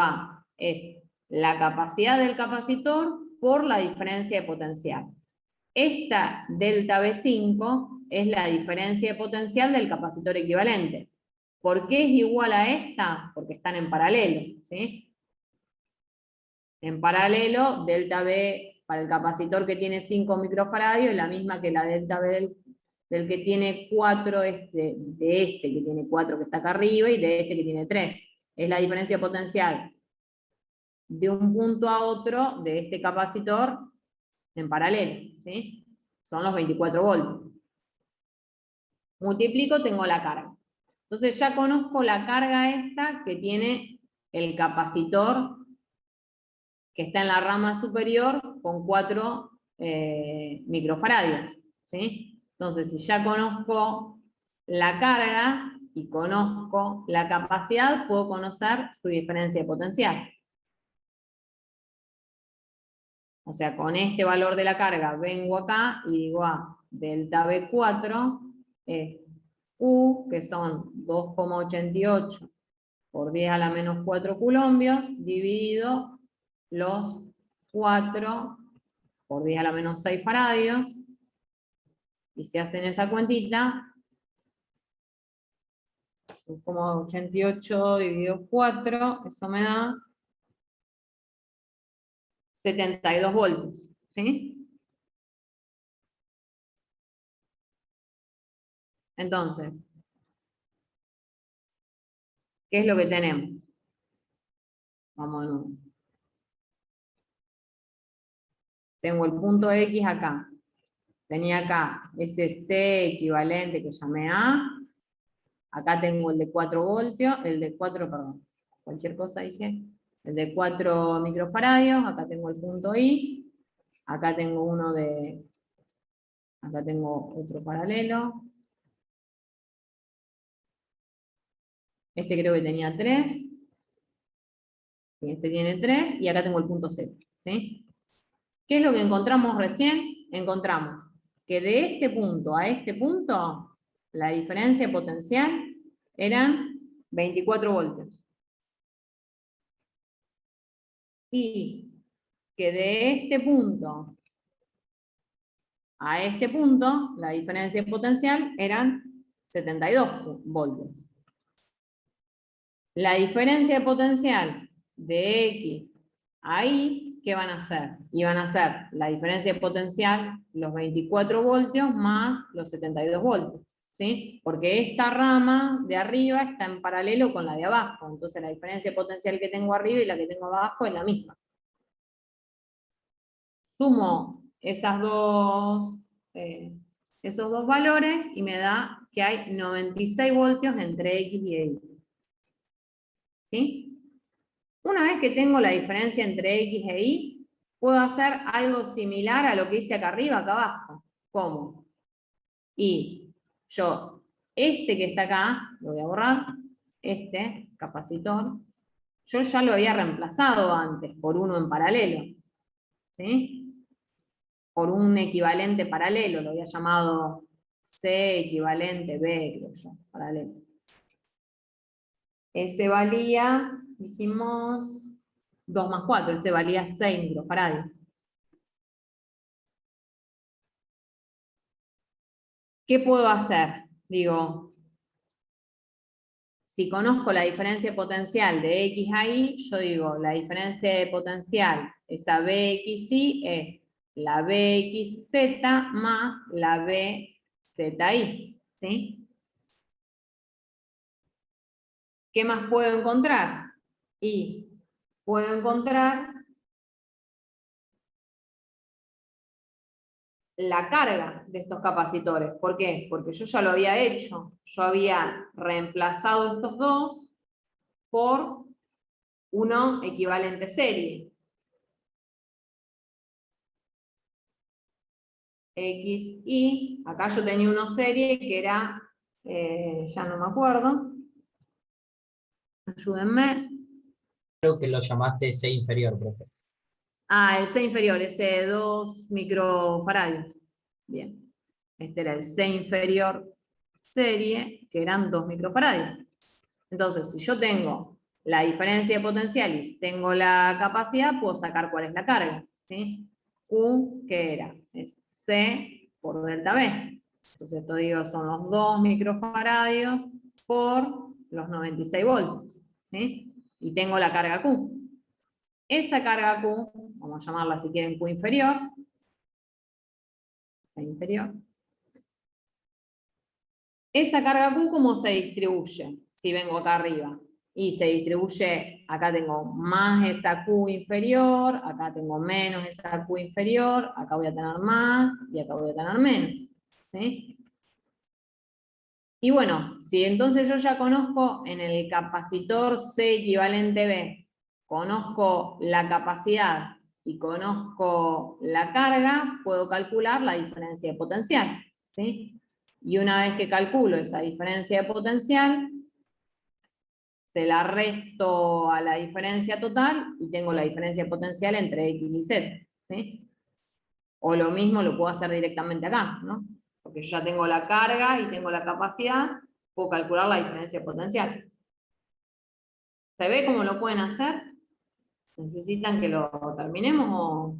es la capacidad del capacitor por la diferencia de potencial. Esta delta B5 es la diferencia de potencial del capacitor equivalente. ¿Por qué es igual a esta? Porque están en paralelo, ¿sí? En paralelo, delta B para el capacitor que tiene 5 microfaradios es la misma que la delta B del que tiene 4, de este que tiene 4 que está acá arriba, y de este que tiene 3. Es la diferencia potencial de un punto a otro de este capacitor en paralelo, ¿sí? Son los 24 voltios. Multiplico, tengo la carga. Entonces ya conozco la carga esta que tiene el capacitor que está en la rama superior con 4 microfaradios, ¿sí? Entonces, si ya conozco la carga y conozco la capacidad, puedo conocer su diferencia de potencial. O sea, con este valor de la carga vengo acá y digo, delta B4 es U, que son 2,88 por 10 a la menos 4 coulombios, dividido los 4 por 10 a la menos 6 faradios, y si hacen esa cuentita, 2,88 dividido 4, eso me da 72 voltios, ¿sí? Entonces, ¿qué es lo que tenemos? Vamos de nuevo. Tengo el punto X acá. Tenía acá ese C equivalente que llamé A. Acá tengo el de 4 voltios, el de 4, perdón, cualquier cosa dije. El de 4 microfaradios, acá tengo el punto I. Acá tengo uno de... Acá tengo otro paralelo. Este creo que tenía 3. Y este tiene 3. Y acá tengo el punto Z, ¿sí? ¿Qué es lo que encontramos recién? Encontramos que de este punto a este punto, la diferencia potencial eran 24 voltios. Y que de este punto a este punto, la diferencia potencial eran 72 voltios. La diferencia de potencial de X a Y, ¿qué van a hacer? Y van a hacer la diferencia de potencial, los 24 voltios más los 72 voltios, ¿sí? Porque esta rama de arriba está en paralelo con la de abajo, entonces la diferencia de potencial que tengo arriba y la que tengo abajo es la misma. Sumo esos dos valores y me da que hay 96 voltios entre X y Y. ¿Sí? Una vez que tengo la diferencia entre X e Y, puedo hacer algo similar a lo que hice acá arriba, acá abajo. ¿Cómo? Y yo, este que está acá, lo voy a borrar, este capacitor, yo ya lo había reemplazado antes por uno en paralelo. ¿Sí? Por un equivalente paralelo, lo había llamado C equivalente B, creo yo, paralelo. Ese valía, dijimos, 2 más 4, este valía 6 microfarads. ¿Qué puedo hacer? Digo, si conozco la diferencia potencial de X a Y, yo digo, la diferencia de potencial, esa BXY, es la BXZ más la BZY. ¿Sí? ¿Qué más puedo encontrar? Y puedo encontrar la carga de estos capacitores. ¿Por qué? Porque yo ya lo había hecho. Yo había reemplazado estos dos por uno equivalente serie. X, Y. Acá yo tenía uno serie que era, ya no me acuerdo. Ayúdenme. Creo que lo llamaste C inferior, profe. Ah, el C inferior, ese 2 microfarads. Bien. Este era el C inferior serie, que eran 2 microfarads. Entonces, si yo tengo la diferencia de potencial y tengo la capacidad, puedo sacar cuál es la carga. ¿Sí? Q, ¿qué era? Es C por delta B. Entonces, esto digo, son los 2 microfaradios por los 96 voltios. ¿Sí? Y tengo la carga Q. Esa carga Q, vamos a llamarla si quieren Q inferior, C inferior. Esa carga Q, ¿cómo se distribuye? Si vengo acá arriba. Y se distribuye, acá tengo más esa Q inferior, acá tengo menos esa Q inferior, acá voy a tener más y acá voy a tener menos. ¿Sí? Y bueno, si entonces yo ya conozco en el capacitor C equivalente B, conozco la capacidad y conozco la carga, puedo calcular la diferencia de potencial. ¿Sí? Y una vez que calculo esa diferencia de potencial, se la resto a la diferencia total y tengo la diferencia potencial entre X y Z. ¿Sí? O lo mismo lo puedo hacer directamente acá, ¿no? Porque yo ya tengo la carga y tengo la capacidad, puedo calcular la diferencia potencial. ¿Se ve cómo lo pueden hacer? ¿Necesitan que lo terminemos o...?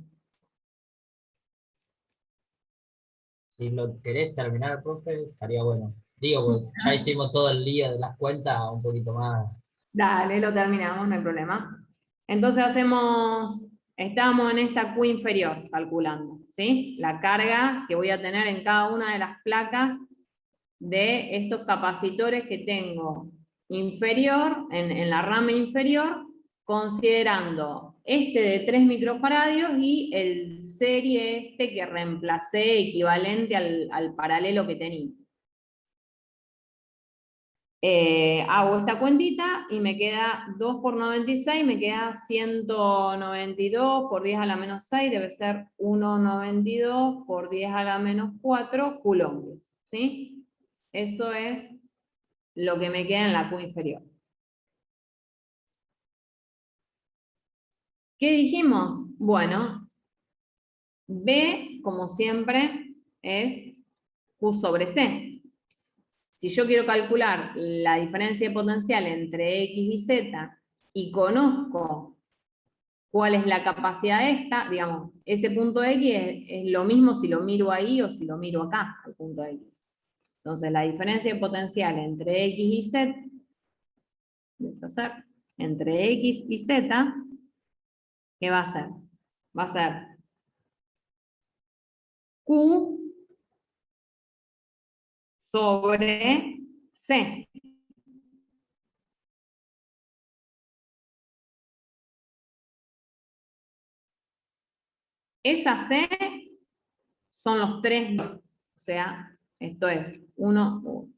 Si lo querés terminar, profe, estaría bueno. Digo, porque ya hicimos todo el lío de las cuentas, un poquito más. Dale, lo terminamos, no hay problema. Entonces estamos en esta Q inferior, calculando, ¿sí? La carga que voy a tener en cada una de las placas de estos capacitores que tengo inferior, en la rama inferior, considerando este de 3 microfaradios y el serie este que reemplacé equivalente al paralelo que tenía. Hago esta cuentita y me queda 2 por 96, me queda 192 por 10 a la menos 6, debe ser 1,92 por 10 a la menos 4 coulombios. ¿Sí? Eso es lo que me queda en la Q inferior. ¿Qué dijimos? Bueno, B, como siempre, es Q sobre C. Si yo quiero calcular la diferencia de potencial entre X y Z y conozco cuál es la capacidad de esta, digamos, ese punto X es lo mismo si lo miro ahí o si lo miro acá, al punto X. Entonces, la diferencia de potencial entre X y Z, deshacer, entre X y Z, ¿qué va a ser? Va a ser Q sobre C. Esa C son los 3, o sea, esto es 1,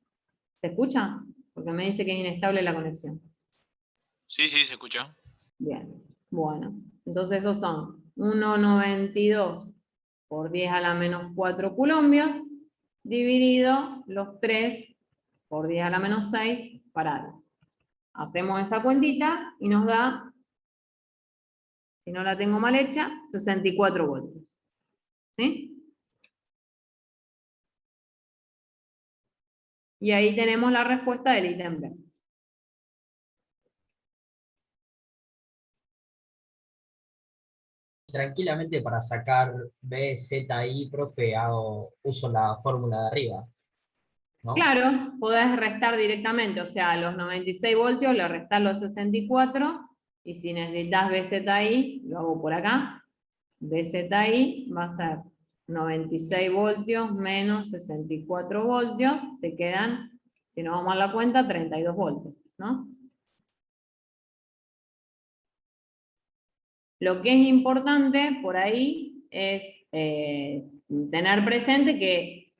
¿Se escucha? Porque me dice que es inestable la conexión. Sí, sí, se escucha. Bien, bueno. Entonces esos son 1,92 por 10 a la menos 4 coulombios, dividido los 3 por 10 a la menos 6 farads. Hacemos esa cuentita y nos da, si no la tengo mal hecha, 64 voltios. ¿Sí? Y ahí tenemos la respuesta del ítem B. Tranquilamente para sacar B, Z, I, profe, uso la fórmula de arriba, ¿no? Claro, podés restar directamente, o sea, a los 96 voltios le restás los 64, y si necesitas BZI, lo hago por acá, BZI va a ser 96 voltios menos 64 voltios, te quedan, si nos vamos a la cuenta, 32 voltios, ¿no? Lo que es importante por ahí es tener presente que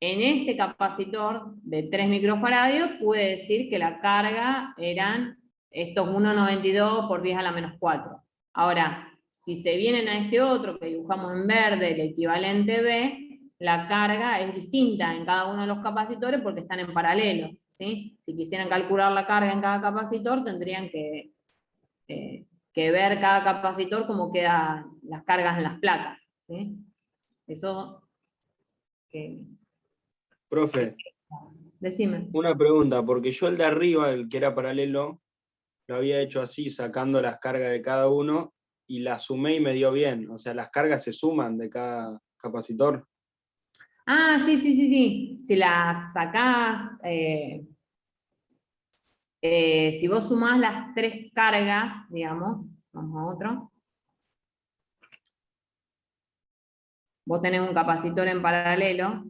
en este capacitor de 3 microfaradios pude decir que la carga eran estos 1,92 por 10 a la menos 4. Ahora, si se vienen a este otro que dibujamos en verde, el equivalente B, la carga es distinta en cada uno de los capacitores porque están en paralelo, ¿sí? Si quisieran calcular la carga en cada capacitor, tendrían que ver cada capacitor cómo quedan las cargas en las placas, ¿sí? Eso Profe, decime. una pregunta, porque yo el de arriba, el que era paralelo, lo había hecho así, sacando las cargas de cada uno, y las sumé y me dio bien. O sea, las cargas se suman de cada capacitor. Ah, sí, sí, sí, sí. Si las sacás, si vos sumás las 3 cargas, digamos, vamos a otro. Vos tenés un capacitor en paralelo.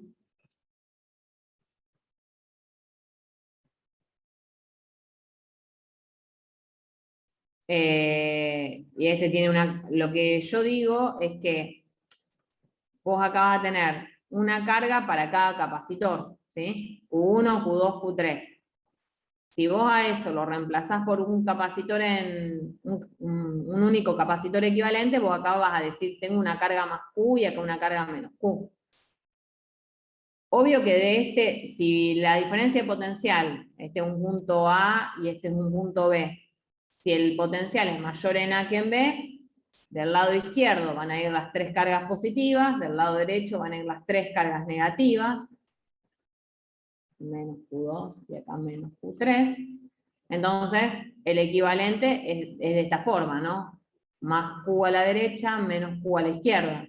Y este tiene lo que yo digo es que vos acá vas a tener una carga para cada capacitor, ¿sí? Q1, Q2, Q3. Si vos a eso lo reemplazás por un capacitor un único capacitor equivalente, vos acá vas a decir, tengo una carga más Q y acá una carga menos Q. Obvio que de este, si la diferencia de potencial, este es un punto A y este es un punto B, si el potencial es mayor en A que en B, del lado izquierdo van a ir las 3 cargas positivas, del lado derecho van a ir las 3 cargas negativas, menos Q2 y acá menos Q3. Entonces, el equivalente es de esta forma, ¿no? Más Q a la derecha, menos Q a la izquierda.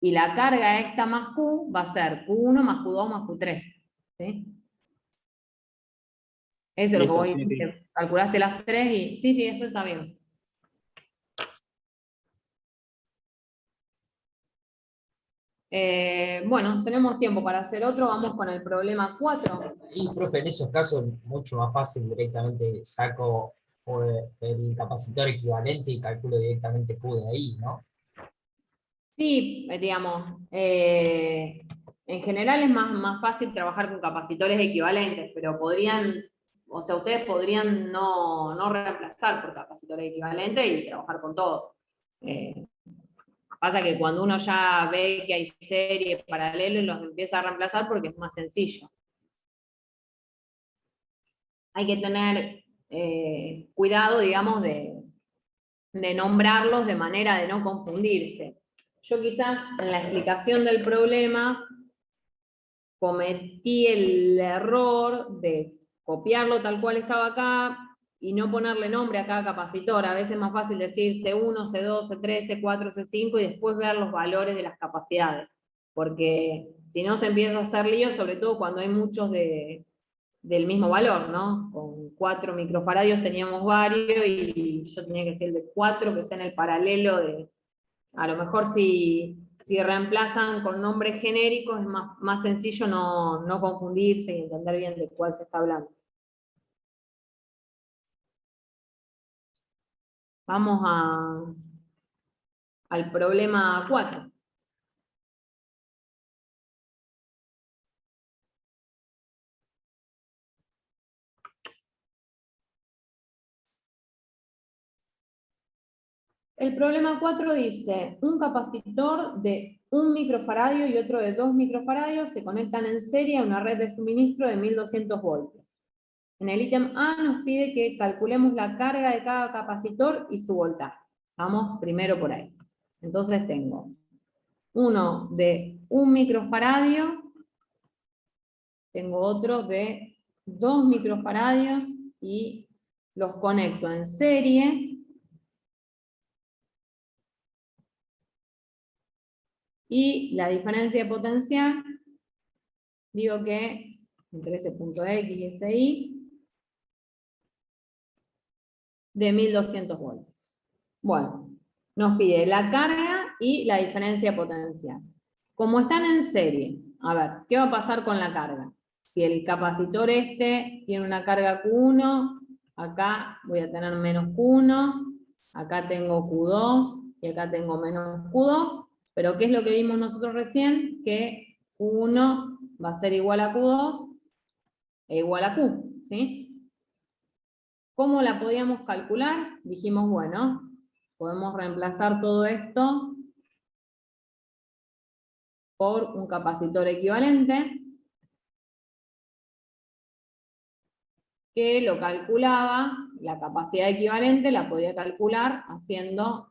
Y la carga esta más Q va a ser Q1 más Q2 más Q3. ¿Sí? Eso es lo que Listo, vos sí, sí. hiciste. Calculaste las 3 y... Sí, sí, eso está bien. Bueno, tenemos tiempo para hacer otro. Vamos con el problema 4. Y, profe, en esos casos mucho más fácil directamente saco el capacitor equivalente y calculo directamente Q de ahí, ¿no? Sí, digamos, en general es más fácil trabajar con capacitores equivalentes, pero podrían, o sea, ustedes podrían no reemplazar por capacitores equivalentes y trabajar con todo. Pasa que cuando uno ya ve que hay series paralelos, los empieza a reemplazar porque es más sencillo. Hay que tener cuidado, digamos, de nombrarlos de manera de no confundirse. Yo quizás en la explicación del problema cometí el error de copiarlo tal cual estaba acá y no ponerle nombre a cada capacitor. A veces es más fácil decir C1, C2, C3, C4, C5 y después ver los valores de las capacidades. Porque si no se empieza a hacer lío, sobre todo cuando hay muchos del mismo valor, ¿no? Con 4 microfaradios teníamos varios y yo tenía que decir el de 4 que está en el paralelo de... A lo mejor si reemplazan con nombres genéricos es más sencillo no confundirse y entender bien de cuál se está hablando. Vamos al problema 4. El problema 4 dice, un capacitor de 1 microfaradio y otro de 2 microfaradios se conectan en serie a una red de suministro de 1200 voltios. En el ítem A nos pide que calculemos la carga de cada capacitor y su voltaje. Vamos primero por ahí. Entonces tengo uno de 1 microfaradio, tengo otro de 2 microfaradios y los conecto en serie. Y la diferencia de potencial, digo que entre ese punto X y ese Y, de 1200 voltios. Bueno, nos pide la carga y la diferencia potencial. Como están en serie, a ver, ¿qué va a pasar con la carga? Si el capacitor este tiene una carga Q1, acá voy a tener menos Q1, acá tengo Q2 y acá tengo menos Q2, pero ¿qué es lo que vimos nosotros recién? Que Q1 va a ser igual a Q2 e igual a Q, ¿sí? ¿Cómo la podíamos calcular? Dijimos, bueno, podemos reemplazar todo esto por un capacitor equivalente, que lo calculaba, la capacidad equivalente la podía calcular haciendo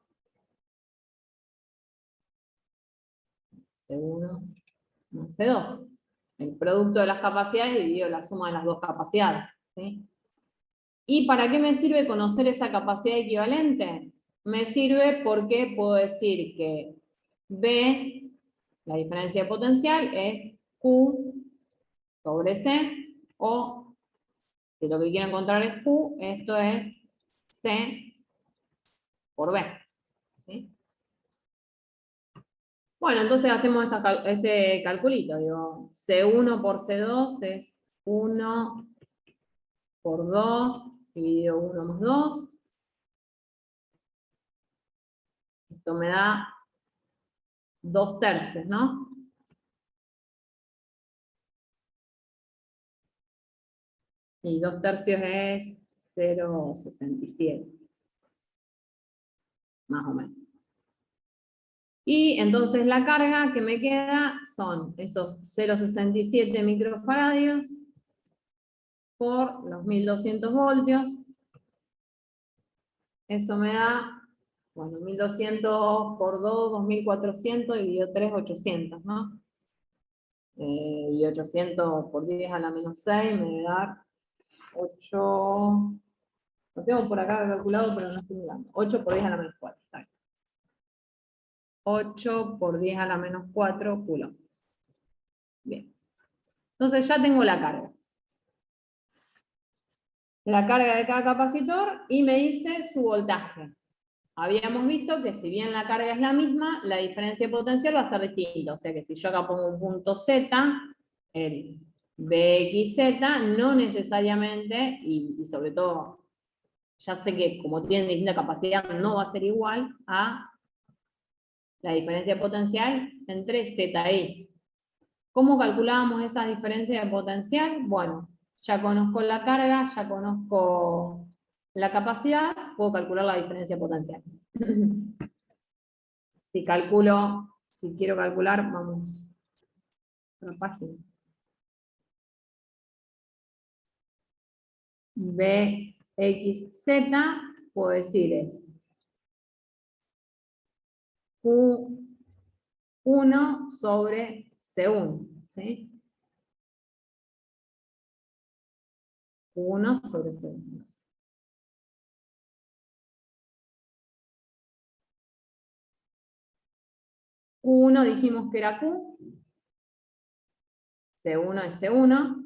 C1 más C2. El producto de las capacidades dividido la suma de las dos capacidades, ¿sí? ¿Y para qué me sirve conocer esa capacidad equivalente? Me sirve porque puedo decir que B, la diferencia de potencial, es Q sobre C, o si lo que quiero encontrar es Q, esto es C por B, ¿sí? Bueno, entonces hacemos este calculito, digo, C1 por C2 es 1 por 2, dividido 1 más 2. Esto me da 2/3, ¿no? Y 2/3 es 0,67. Más o menos. Y entonces la carga que me queda son esos 0,67 microfaradios por los 1200 voltios. Eso me da, bueno, 1200 por 2, 2400, dividido 3, 800, ¿no? Y 800 por 10 a la menos 6 me va a dar 8, lo tengo por acá calculado, pero no estoy mirando. 8 por 10 a la menos 4. Está bien. 8 por 10 a la menos 4 coulombs. Bien. Entonces ya tengo la carga. La carga de cada capacitor y me dice su voltaje. Habíamos visto que si bien la carga es la misma, la diferencia de potencial va a ser distinta. O sea que si yo acá pongo un punto Z, el BXZ no necesariamente, y sobre todo, ya sé que como tienen distinta capacidad, no va a ser igual a la diferencia de potencial entre Z y I. ¿Cómo calculábamos esa diferencia de potencial? Bueno, ya conozco la carga, ya conozco la capacidad, puedo calcular la diferencia potencial. Si quiero calcular, vamos a la página. BXZ, puedo decir es Q1 sobre C1, ¿sí? Q1 sobre C1. Q1 dijimos que era Q, C1 es C1,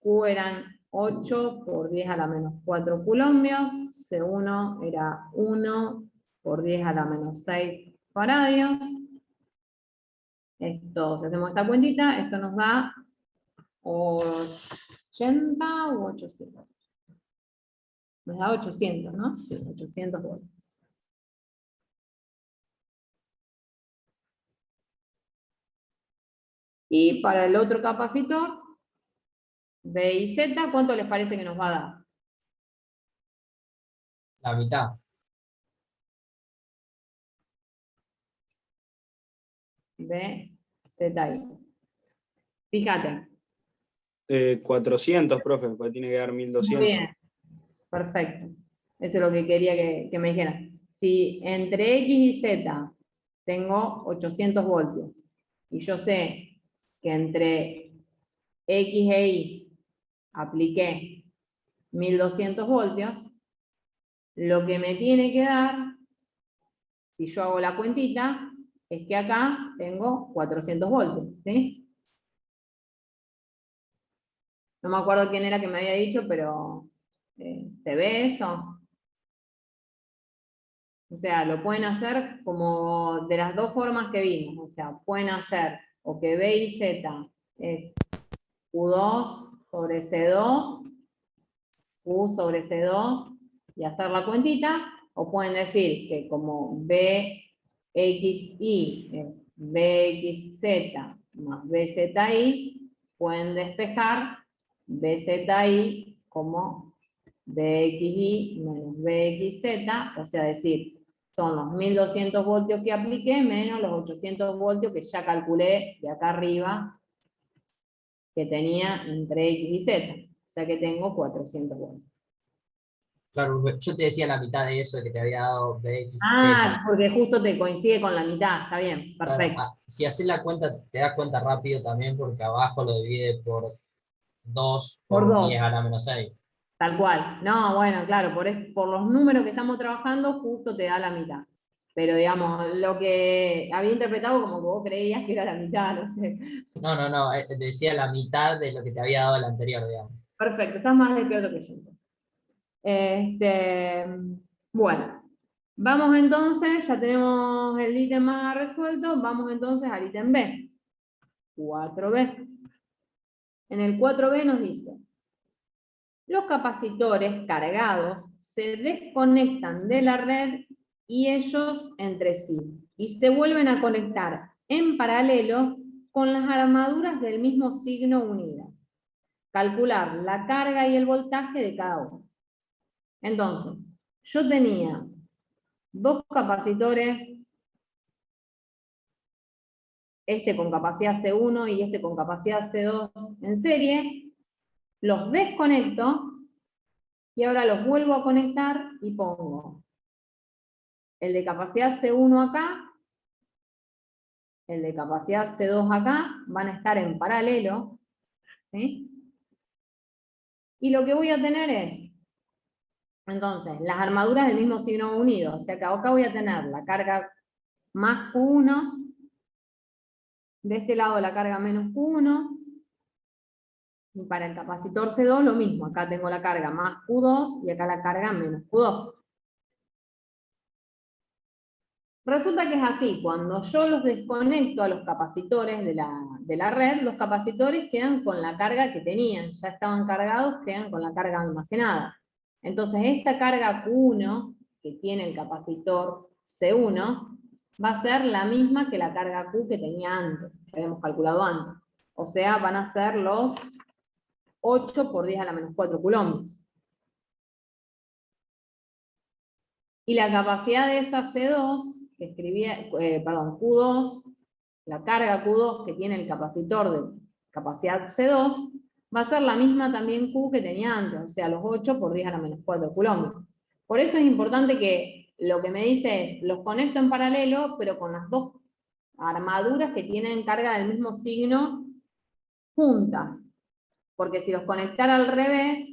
Q eran 8 por 10 a la menos 4 coulombios, C1 era 1 por 10 a la menos 6 faradios. Esto, si hacemos esta cuentita, esto nos da 80 u 800. Nos da 800, ¿no? Sí, 800 voltios. Y para el otro capacitor, B y Z, ¿cuánto les parece que nos va a dar? La mitad. BZI. Fíjate. 400, profe, porque tiene que dar Muy 1200. bien. Perfecto. Eso es lo que quería que me dijeran. Si entre X y Z tengo 800 voltios, y yo sé que entre X e Y apliqué 1200 voltios, lo que me tiene que dar, si yo hago la cuentita, es que acá tengo 400 voltios, ¿sí? No me acuerdo quién era que me había dicho, pero ¿se ve eso? O sea, lo pueden hacer como de las dos formas que vimos. O sea, pueden hacer o que B y Z es Q2 sobre C2, Q sobre C2, y hacer la cuentita, o pueden decir que como BXY es BXZ más BZI, pueden despejar BZI como BXY menos BXZ, o sea, decir, son los 1200 voltios que apliqué menos los 800 voltios que ya calculé de acá arriba que tenía entre X y Z. O sea que tengo 400 voltios. Claro, yo te decía la mitad de eso de que te había dado BXZ. Ah, porque justo te coincide con la mitad, está bien, Claro, perfecto. si haces la cuenta, te das cuenta rápido también porque abajo lo divide por 2 Por por 2, 10 a la menos 6. tal cual. No, bueno, claro, por los números que estamos trabajando, justo te da la mitad. Pero digamos, lo que había interpretado como que vos creías que era la mitad, no sé. No, decía la mitad de lo que te había dado el anterior, digamos. Perfecto, estás más despierto que yo entonces. Bueno, vamos entonces, ya tenemos el ítem A resuelto, vamos entonces al ítem B. 4B. En el 4B nos dice, los capacitores cargados se desconectan de la red y ellos entre sí, y se vuelven a conectar en paralelo con las armaduras del mismo signo unidas. Calcular la carga y el voltaje de cada uno. Entonces, yo tenía dos capacitores, este con capacidad C1 y este con capacidad C2 en serie, los desconecto y ahora los vuelvo a conectar y pongo el de capacidad C1 acá, el de capacidad C2 acá, van a estar en paralelo, ¿sí? Y lo que voy a tener es, entonces, las armaduras del mismo signo unido, o sea que acá voy a tener la carga más Q1, de este lado la carga menos Q1, y para el capacitor C2 lo mismo, acá tengo la carga más Q2 y acá la carga menos Q2. Resulta que es así, cuando yo los desconecto a los capacitores de la red, los capacitores quedan con la carga que tenían, ya estaban cargados, quedan con la carga almacenada. Entonces esta carga Q1, que tiene el capacitor C1, va a ser la misma que la carga Q que tenía antes, que habíamos calculado antes. O sea, van a ser los 8 por 10 a la menos 4 coulombs. Y la capacidad de esa C2, que escribía, Q2, la carga Q2 que tiene el capacitor de capacidad C2, va a ser la misma también Q que tenía antes, o sea, los 8 por 10 a la menos 4 coulombs. Por eso es importante que lo que me dice es, los conecto en paralelo, pero con las dos armaduras que tienen carga del mismo signo juntas. Porque si los conectara al revés,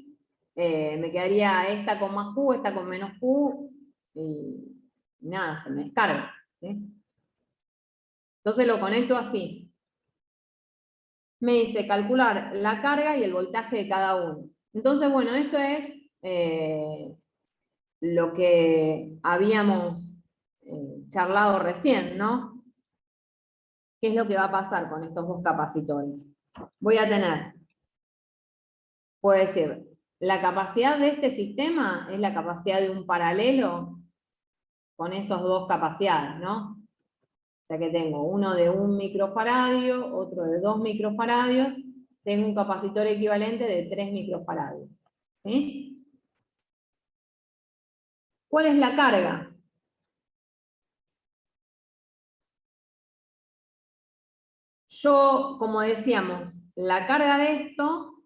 me quedaría esta con más Q, esta con menos Q, y nada, se me descarga, ¿sí? Entonces lo conecto así. Me dice calcular la carga y el voltaje de cada uno. Entonces, bueno, esto es lo que habíamos charlado recién, ¿no? ¿Qué es lo que va a pasar con estos dos capacitores? Voy a tener, puedo decir, la capacidad de este sistema es la capacidad de un paralelo con esos dos capacidades, ¿no? O sea que tengo uno de 1 microfaradio, otro de 2 microfaradios, tengo un capacitor equivalente de 3 microfaradios. ¿Sí? ¿Cuál es la carga? yo, como decíamos, la carga de esto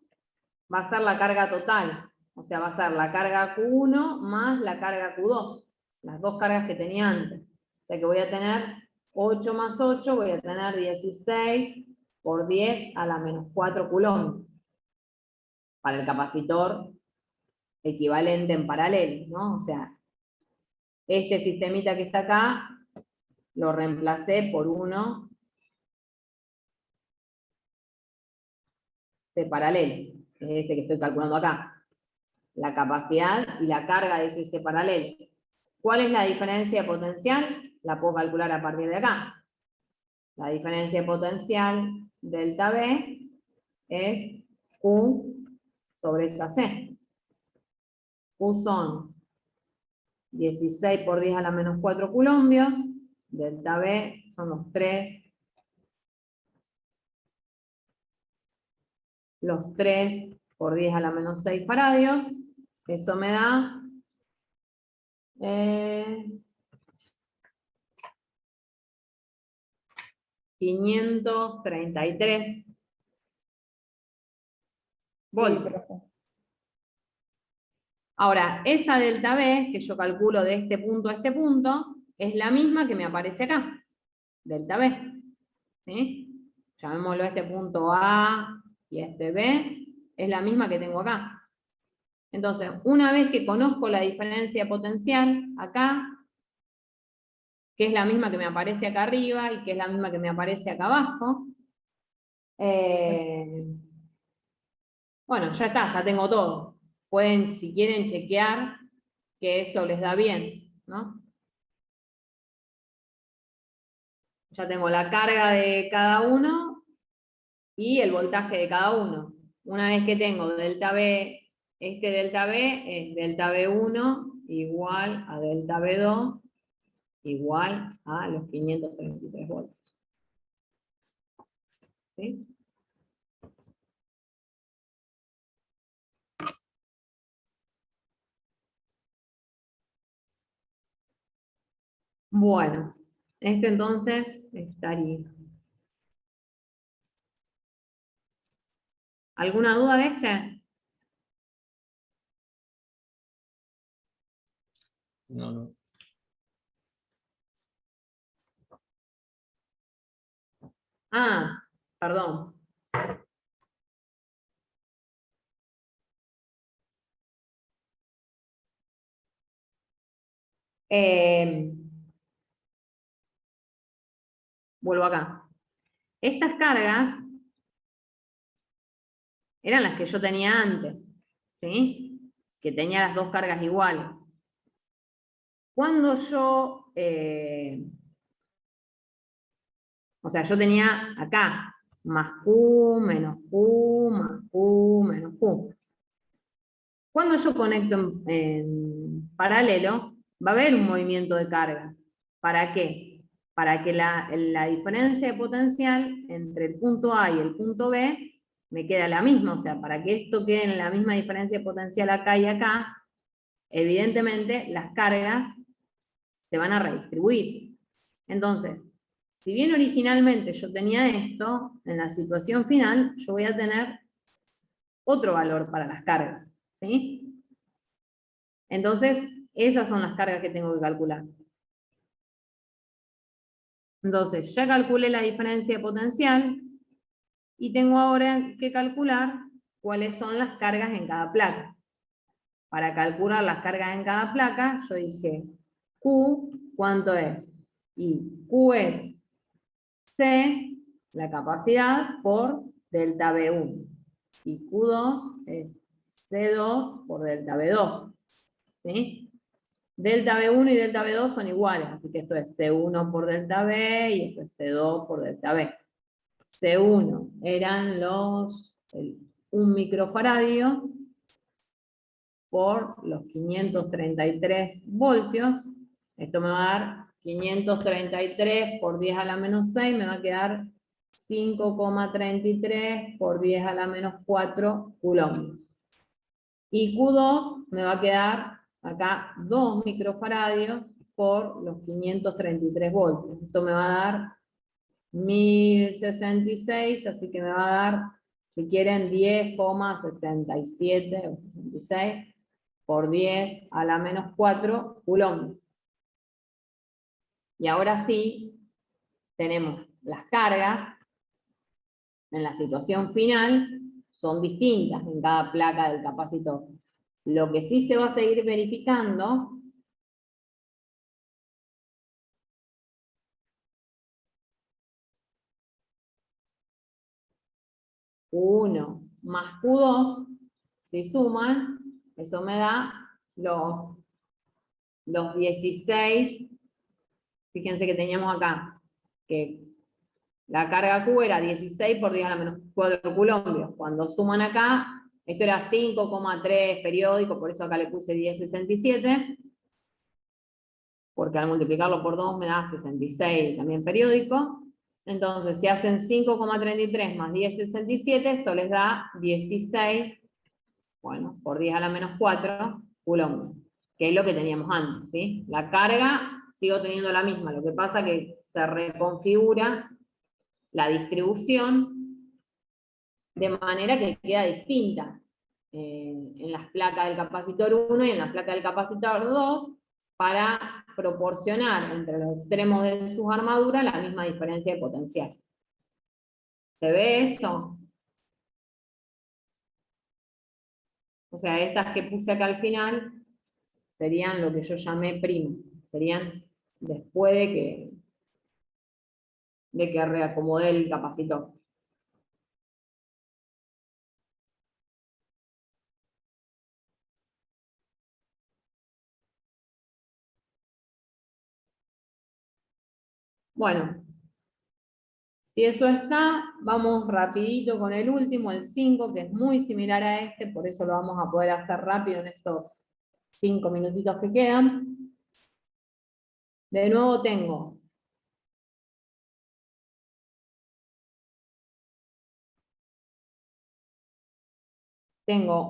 va a ser la carga total. O sea, va a ser la carga Q1 más la carga Q2. Las dos cargas que tenía antes. O sea que voy a tener 8 más 8, voy a tener 16 por 10 a la menos 4 coulombs. Para el capacitor equivalente en paralelo, ¿no? O sea, este sistemita que está acá, lo reemplacé por uno C paralelo, que es este que estoy calculando acá. La capacidad y la carga de ese C paralelo. ¿Cuál es la diferencia potencial? La puedo calcular a partir de acá. La diferencia potencial delta B es Q sobre esa C. Q son 16 por 10 a la menos 4 coulombios. Delta B son los 3 por 10 a la menos 6 faradios. Eso me da 533 voltios. Ahora, esa delta B, que yo calculo de este punto a este punto, es la misma que me aparece acá, delta B. ¿Sí? Llamémoslo a este punto A y a este B, es la misma que tengo acá. Entonces, una vez que conozco la diferencia potencial acá, que es la misma que me aparece acá arriba y que es la misma que me aparece acá abajo, bueno, ya está, ya tengo todo. Pueden, si quieren, chequear que eso les da bien, ¿no? Ya tengo la carga de cada uno y el voltaje de cada uno. Una vez que tengo delta B, este delta B es delta B1 igual a delta B2 igual a los 533 voltios. ¿Sí? Bueno, este entonces estaría. ¿Alguna duda de este? No, no. Ah, perdón. Vuelvo acá. Estas cargas eran las que yo tenía antes, ¿sí? Que tenía las dos cargas iguales. Cuando yo, o sea, yo tenía acá, más Q, menos Q, más Q, menos Q. Cuando yo conecto en paralelo, va a haber un movimiento de cargas. ¿Para qué? Para que la diferencia de potencial entre el punto A y el punto B me queda la misma. O sea, para que esto quede en la misma diferencia de potencial acá y acá, evidentemente las cargas se van a redistribuir. Entonces, si bien originalmente yo tenía esto, en la situación final yo voy a tener otro valor para las cargas, ¿sí? Entonces, esas son las cargas que tengo que calcular. Entonces, ya calculé la diferencia de potencial y tengo ahora que calcular cuáles son las cargas en cada placa. Para calcular las cargas en cada placa, yo dije, Q, ¿cuánto es? Y Q es C, la capacidad, por delta B1. Y Q2 es C2 por delta B2. ¿Sí? Delta B1 y delta B2 son iguales, así que esto es C1 por delta B y esto es C2 por delta B. C1 eran los 1 microfaradio por los 533 voltios. Esto me va a dar 533 por 10 a la menos 6, me va a quedar 5,33 por 10 a la menos 4 coulombs. Y Q2 me va a quedar acá 2 microfaradios por los 533 voltios. Esto me va a dar 1066, así que me va a dar, si quieren, 10,67 o 66 por 10 a la menos 4 coulombs. Y ahora sí, tenemos las cargas en la situación final, son distintas en cada placa del capacitor. Lo que sí se va a seguir verificando Q1 más Q2, si suman, eso me da los 16, fíjense que teníamos acá, que la carga Q era 16 por 10 a la menos 4 coulombios. Cuando suman acá, esto era 5,3 periódico, por eso acá le puse 10,67, porque al multiplicarlo por 2 me da 66 también periódico. Entonces, si hacen 5,33 más 10,67, esto les da 16, bueno, por 10 a la menos 4 coulombs, que es lo que teníamos antes, ¿sí? La carga sigo teniendo la misma, lo que pasa que se reconfigura la distribución de manera que queda distinta en las placas del capacitor 1 y en las placas del capacitor 2, para proporcionar entre los extremos de sus armaduras la misma diferencia de potencial. ¿Se ve eso? O sea, estas que puse acá al final serían lo que yo llamé primo, serían después de que reacomodé el capacitor. Bueno, si eso está, vamos rapidito con el último, el 5, que es muy similar a este, por eso lo vamos a poder hacer rápido en estos 5 minutitos que quedan. De nuevo tengo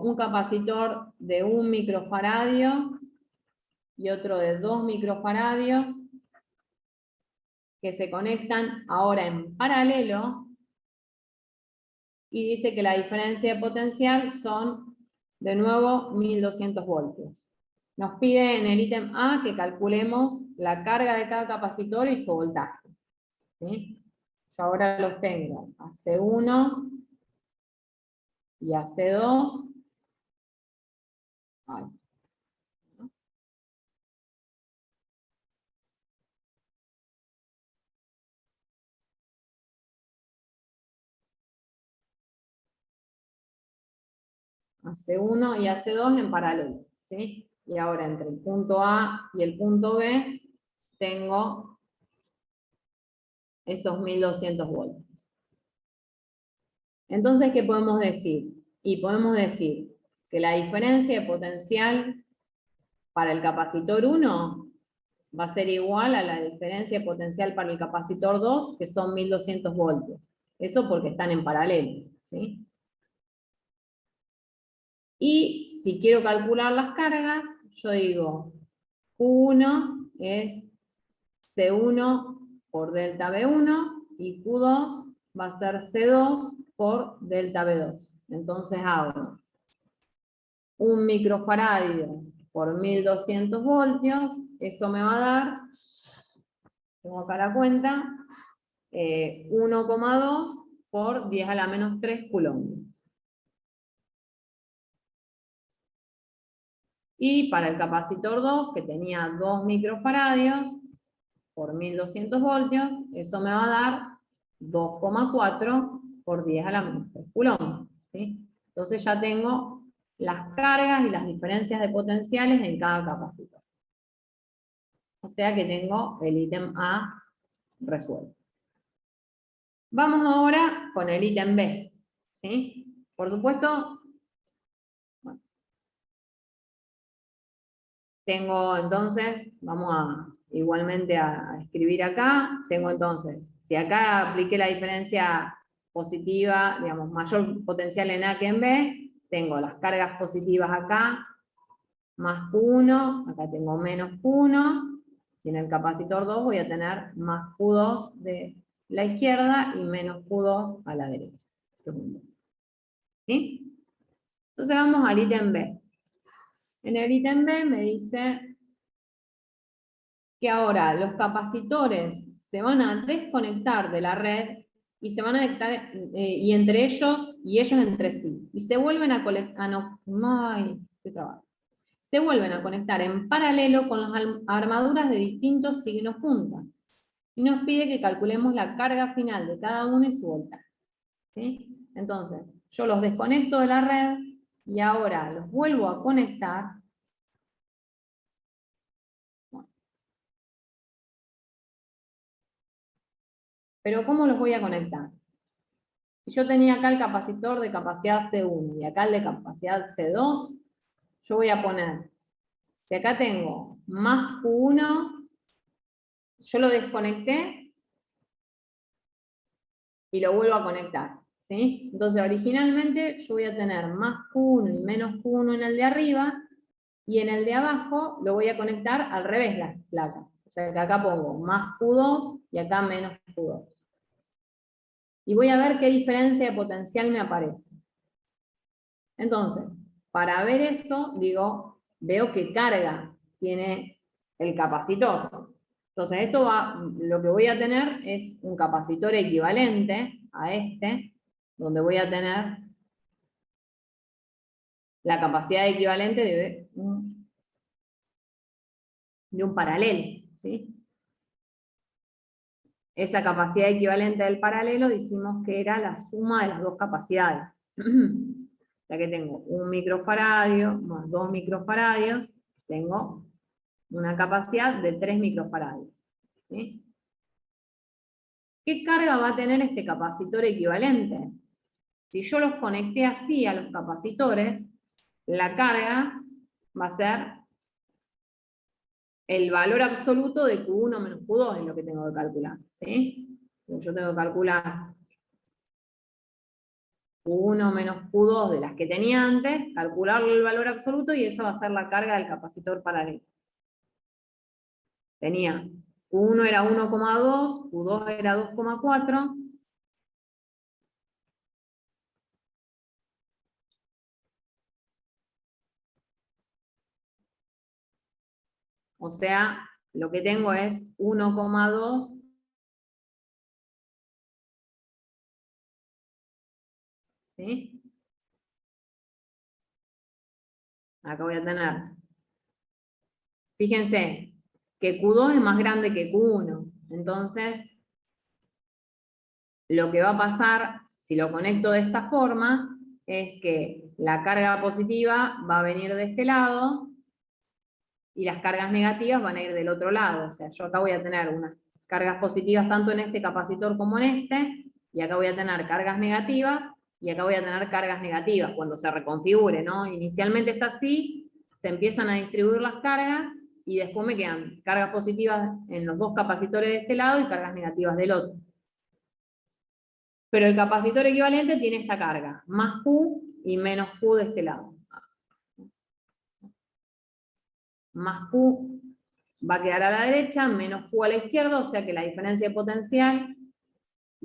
un capacitor de 1 microfaradio y otro de 2 microfaradios que se conectan ahora en paralelo, y dice que la diferencia de potencial son, de nuevo, 1200 voltios. Nos pide en el ítem A que calculemos la carga de cada capacitor y su voltaje, ¿sí? Yo ahora los tengo a C1 y a C2. Ay. A C1 y a C2 en paralelo, ¿sí? Y ahora entre el punto A y el punto B tengo esos 1200 voltios. Entonces, ¿qué podemos decir? Y podemos decir que la diferencia de potencial para el capacitor 1 va a ser igual a la diferencia de potencial para el capacitor 2, que son 1200 voltios. Eso porque están en paralelo, ¿sí? Y si quiero calcular las cargas, yo digo, Q1 es C1 por delta B1, y Q2 va a ser C2 por delta B2. Entonces hago 1 microfaradio por 1200 voltios, eso me va a dar, tengo acá la cuenta, 1,2 por 10 a la menos 3 coulombs. Y para el capacitor 2, que tenía 2 microfaradios por 1200 voltios, eso me va a dar 2,4 por 10 a la menos 3 coulombs, ¿sí? Entonces ya tengo las cargas y las diferencias de potenciales en cada capacitor. O sea que tengo el ítem A resuelto. Vamos ahora con el ítem B, ¿sí? Por supuesto, bueno, tengo entonces, vamos igualmente a escribir acá, tengo entonces, si acá apliqué la diferencia positiva, digamos, mayor potencial en A que en B, tengo las cargas positivas acá, más Q1, acá tengo menos Q1, y en el capacitor 2 voy a tener más Q2 de la izquierda y menos Q2 a la derecha. ¿Sí? Entonces vamos al ítem B. En el ítem B me dice que ahora los capacitores se van a desconectar de la red y se van a conectar y entre ellos y ellos entre sí. Y se vuelven a se vuelven a conectar en paralelo con las armaduras de distintos signos punta. Y nos pide que calculemos la carga final de cada uno y su voltaje. ¿Sí? Entonces, yo los desconecto de la red y ahora los vuelvo a conectar. Pero ¿cómo los voy a conectar? Si yo tenía acá el capacitor de capacidad C1 y acá el de capacidad C2, yo voy a poner, si acá tengo más Q1, yo lo desconecté y lo vuelvo a conectar. ¿Sí? Entonces originalmente yo voy a tener más Q1 y menos Q1 en el de arriba, y en el de abajo lo voy a conectar al revés las placas. O sea que acá pongo más Q2 y acá menos Q2. Y voy a ver qué diferencia de potencial me aparece. Entonces, para ver eso, veo qué carga tiene el capacitor. Entonces, lo que voy a tener es un capacitor equivalente a este, donde voy a tener la capacidad equivalente de un paralelo, ¿sí? Esa capacidad equivalente del paralelo dijimos que era la suma de las dos capacidades. Ya que tengo 1 microfaradio más 2 microfaradios, tengo una capacidad de 3 microfaradios. ¿Sí? ¿Qué carga va a tener este capacitor equivalente? Si yo los conecté así a los capacitores, la carga va a ser el valor absoluto de Q1 menos Q2, es lo que tengo que calcular. ¿Sí? Yo tengo que calcular Q1 menos Q2 de las que tenía antes, calcularle el valor absoluto y eso va a ser la carga del capacitor paralelo. Tenía Q1 era 1,2, Q2 era 2,4. O sea, lo que tengo es 1,2 ¿sí? Acá voy a tener, fíjense, que Q2 es más grande que Q1. Entonces, lo que va a pasar, si lo conecto de esta forma, es que la carga positiva va a venir de este lado, y las cargas negativas van a ir del otro lado. O sea, yo acá voy a tener unas cargas positivas tanto en este capacitor como en este, y acá voy a tener cargas negativas, y acá voy a tener cargas negativas cuando se reconfigure, ¿no? Inicialmente está así, se empiezan a distribuir las cargas, y después me quedan cargas positivas en los dos capacitores de este lado y cargas negativas del otro. Pero el capacitor equivalente tiene esta carga, más Q y menos Q de este lado. Más Q va a quedar a la derecha, menos Q a la izquierda, o sea que la diferencia de potencial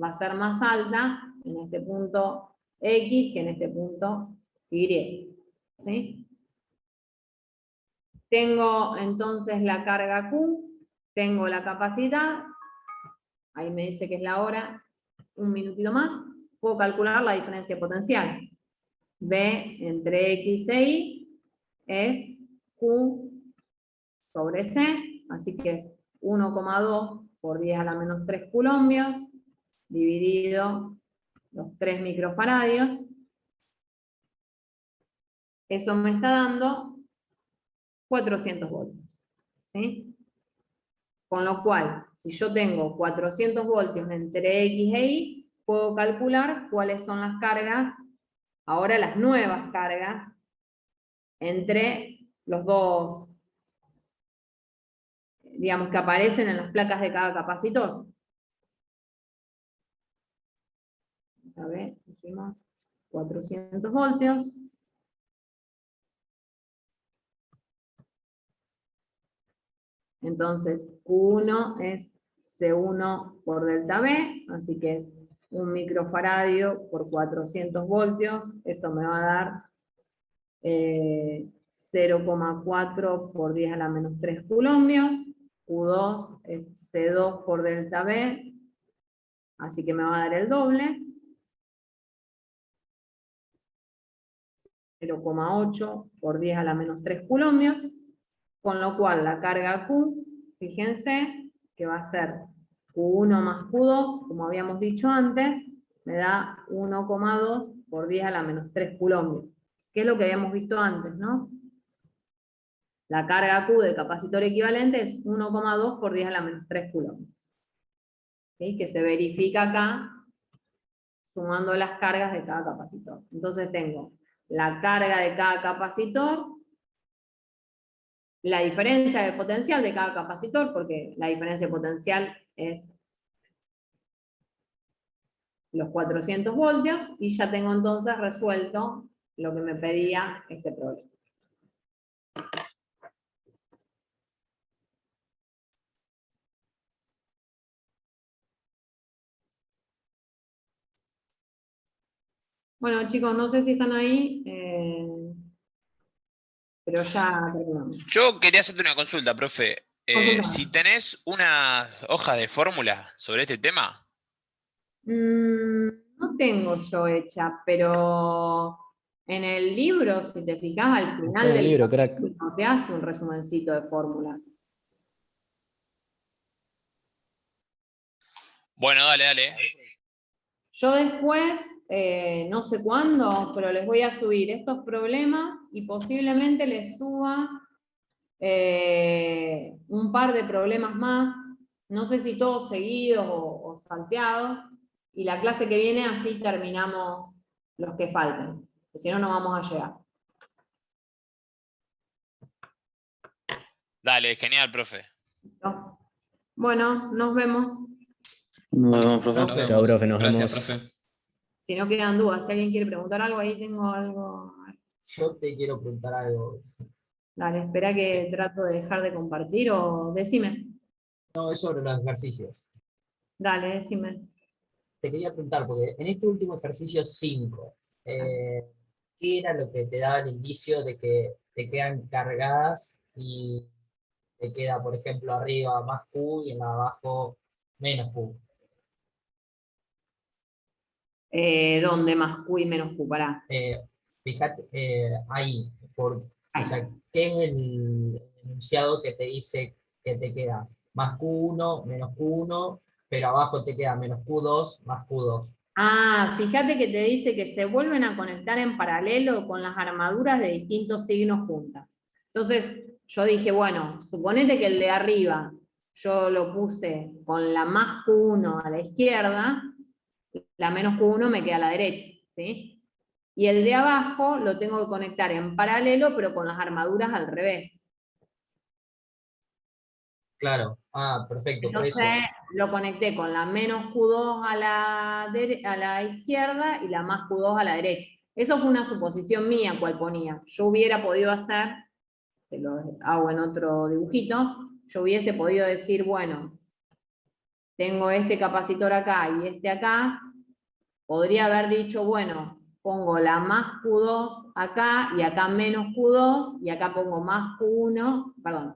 va a ser más alta en este punto X que en este punto Y. ¿Sí? Tengo entonces la carga Q, tengo la capacidad, ahí me dice que es la hora, un minutito más, puedo calcular la diferencia de potencial. B entre X e Y es Q sobre C, así que es 1,2 por 10 a la menos 3 coulombios, dividido los 3 microfaradios. Eso me está dando 400 voltios. ¿Sí? Con lo cual, si yo tengo 400 voltios entre X e Y, puedo calcular cuáles son las cargas, ahora las nuevas cargas, entre los dos, digamos, que aparecen en las placas de cada capacitor. A ver, dijimos 400 voltios. Entonces, Q1 es C1 por delta B, así que es 1 microfaradio por 400 voltios, eso me va a dar 0,4 por 10 a la menos 3 coulombios, Q2 es C2 por delta B, así que me va a dar el doble, 0,8 por 10 a la menos 3 coulombios, con lo cual la carga Q, fíjense, que va a ser Q1 más Q2, como habíamos dicho antes, me da 1,2 por 10 a la menos 3 coulombios, que es lo que habíamos visto antes, ¿no? La carga Q del capacitor equivalente es 1,2 por 10 a la menos 3 coulombios. ¿Sí? Que se verifica acá, sumando las cargas de cada capacitor. Entonces tengo la carga de cada capacitor, la diferencia de potencial de cada capacitor, porque la diferencia de potencial es los 400 voltios, y ya tengo entonces resuelto lo que me pedía este problema. Bueno, chicos, no sé si están ahí, pero ya terminamos. Yo quería hacerte una consulta, profe. Consultame. Si tenés una hoja de fórmula sobre este tema. No tengo yo hecha, pero en el libro, si te fijas, al final Buscá en el del libro, crack. capítulo te hace un resumencito de fórmulas. Bueno, dale, dale. Yo después, no sé cuándo, pero les voy a subir estos problemas y posiblemente les suba un par de problemas más, no sé si todos seguidos o salteados, y la clase que viene así terminamos los que falten, porque si no, no vamos a llegar. Dale, genial, profe. ¿No? Bueno, nos vemos. Nos vemos, profe. Nos vemos. Chao, profe, nos Gracias, vemos. profe. Si no quedan dudas, si alguien quiere preguntar algo, ahí tengo algo. Yo te quiero preguntar algo. Dale, espera que trato de dejar de compartir o decime. No, es sobre los ejercicios. Dale, decime. Te quería preguntar, porque en este último ejercicio 5, ¿qué era lo que te daba el indicio de que te quedan cargadas y te queda, por ejemplo, arriba más Q y en abajo menos Q? ¿Dónde más Q y menos Q? Pará. Fíjate, ahí, o sea, ¿qué es el enunciado que te dice que te queda más Q1, menos Q1, pero abajo te queda menos Q2, más Q2? Ah, fíjate que te dice que se vuelven a conectar en paralelo con las armaduras de distintos signos juntas. Entonces, yo dije, bueno, suponete que el de arriba yo lo puse con la más Q1 a la izquierda, la menos Q1 me queda a la derecha, ¿sí? Y el de abajo lo tengo que conectar en paralelo, pero con las armaduras al revés. Claro, perfecto, por Entonces eso. lo conecté con la menos Q2 a la izquierda y la más Q2 a la derecha. Eso fue una suposición mía, cual ponía. Yo hubiera podido hacer, que lo hago en otro dibujito, yo hubiese podido decir, bueno, tengo este capacitor acá y este acá, podría haber dicho, bueno, pongo la más Q2 acá y acá menos Q2 y acá pongo más Q1, perdón.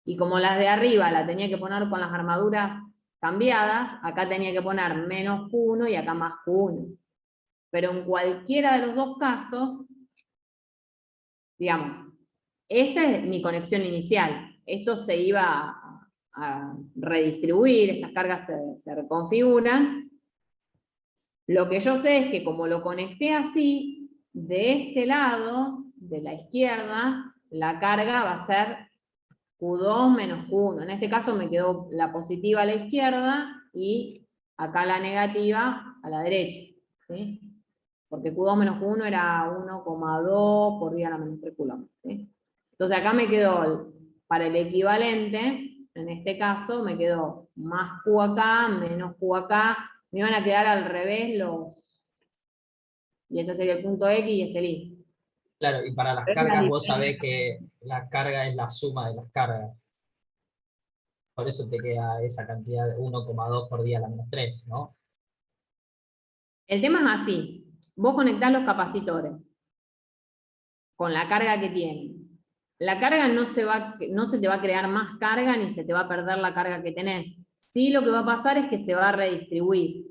Y como las de arriba la tenía que poner con las armaduras cambiadas, acá tenía que poner menos Q1 y acá más Q1. Pero en cualquiera de los dos casos, digamos, esta es mi conexión inicial. Esto se iba a redistribuir, estas cargas se reconfiguran. Lo que yo sé es que como lo conecté así, de este lado, de la izquierda, la carga va a ser Q2 menos Q1. En este caso me quedó la positiva a la izquierda y acá la negativa a la derecha, ¿sí? Porque Q2 menos Q1 era 1,2 por 10 a la menos 3 coulombs, ¿sí? Entonces acá me quedó, para el equivalente, en este caso, me quedó más Q acá, menos Q acá, me iban a quedar al revés y este sería el punto X y este Y. Claro, y para las Es la cargas vos diferencia. sabés que la carga es la suma de las cargas. por eso te queda esa cantidad de 1,2 por día a la -3, ¿no? El tema es así. Vos conectás los capacitores con la carga que tienen. La carga no se te va a crear más carga ni se te va a perder la carga que tenés. Sí, lo que va a pasar es que se va a redistribuir.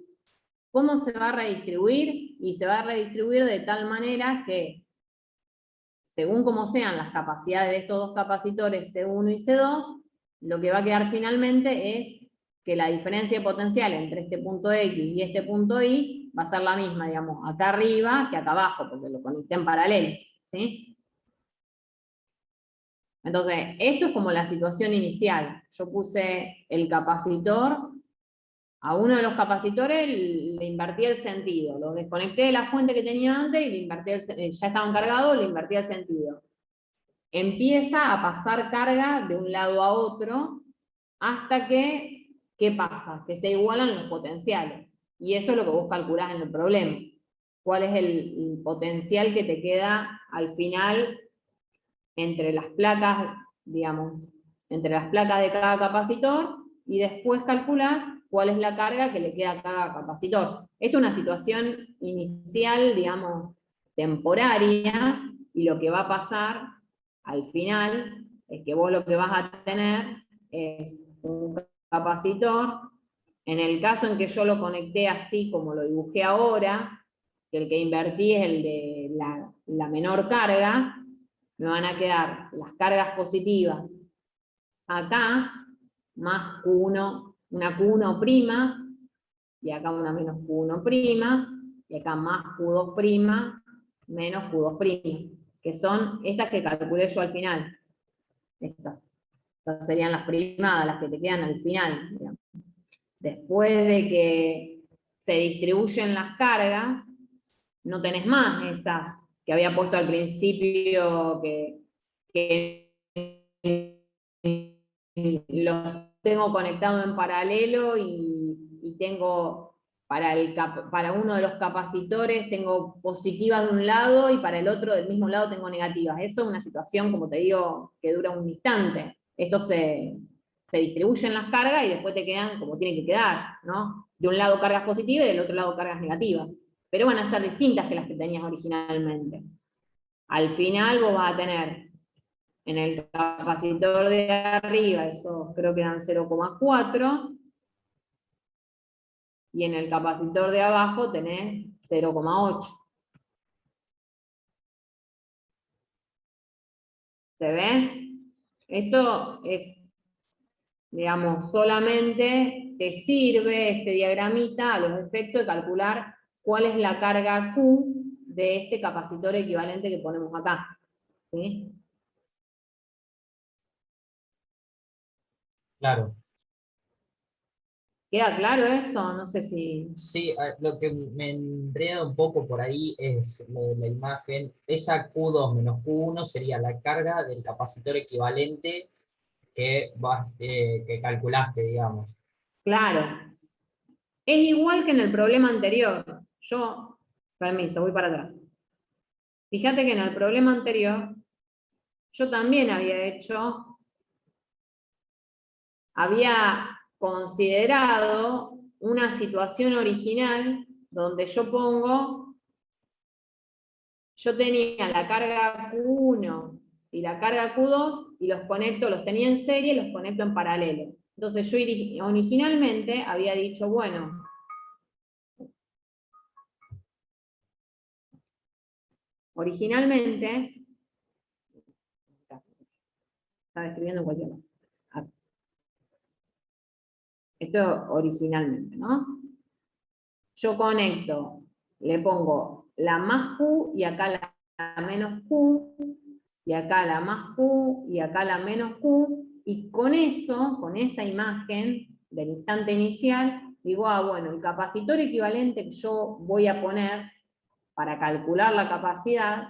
¿Cómo se va a redistribuir? Y se va a redistribuir de tal manera que, según como sean las capacidades de estos dos capacitores C1 y C2, lo que va a quedar finalmente es que la diferencia de potencial entre este punto X y este punto Y va a ser la misma, digamos, acá arriba que acá abajo, porque lo conecté en paralelo, ¿sí? Entonces, esto es como la situación inicial. Yo puse el capacitor, a uno de los capacitores le invertí el sentido, lo desconecté de la fuente que tenía antes y le invertí ya estaban cargados, le invertí el sentido. Empieza a pasar carga de un lado a otro hasta que, ¿qué pasa? Que se igualan los potenciales. Y eso es lo que vos calculás en el problema. ¿Cuál es el potencial que te queda al final entre las placas, digamos, entre las placas de cada capacitor, y después calculás cuál es la carga que le queda a cada capacitor? Esto es una situación inicial, digamos, temporaria, y lo que va a pasar al final es que vos lo que vas a tener es un capacitor, en el caso en que yo lo conecté así como lo dibujé ahora, que el que invertí es el de la menor carga, me van a quedar las cargas positivas acá, más Q1, una Q1', y acá una menos Q1', y acá más Q2', menos Q2', que son estas que calculé yo al final. Estas serían las primadas, las que te quedan al final, digamos. Después de que se distribuyen las cargas, no tenés más esas que había puesto al principio, que los tengo conectados en paralelo y tengo para uno de los capacitores tengo positivas de un lado y para el otro del mismo lado tengo negativas. Eso es una situación, como te digo, que dura un instante. Esto se distribuyen las cargas y después te quedan como tienen que quedar, ¿no? De un lado cargas positivas y del otro lado cargas negativas. Pero van a ser distintas que las que tenías originalmente. Al final vos vas a tener en el capacitor de arriba, esos creo que eran 0,4, y en el capacitor de abajo tenés 0,8. ¿Se ve? Esto es, digamos, solamente te sirve este diagramita a los efectos de calcular cuál es la carga Q de este capacitor equivalente que ponemos acá. ¿Sí? Claro. ¿Queda claro eso? No sé si... Sí, lo que me enreda un poco por ahí es la imagen. Esa Q2 menos Q1 sería la carga del capacitor equivalente que calculaste, digamos. Claro. Es igual que en el problema anterior. Permiso, voy para atrás. Fíjate que en el problema anterior, yo también había considerado una situación original donde yo tenía la carga Q1 y la carga Q2 y los tenía en serie y los conecto en paralelo. Entonces yo originalmente había dicho, bueno, originalmente, estaba escribiendo en cualquier lado. Esto originalmente, ¿no? Yo conecto, le pongo la más Q y acá la menos Q, y acá la más Q y acá la menos Q, y con eso, con esa imagen del instante inicial, digo, bueno, el capacitor equivalente que yo voy a poner para calcular la capacidad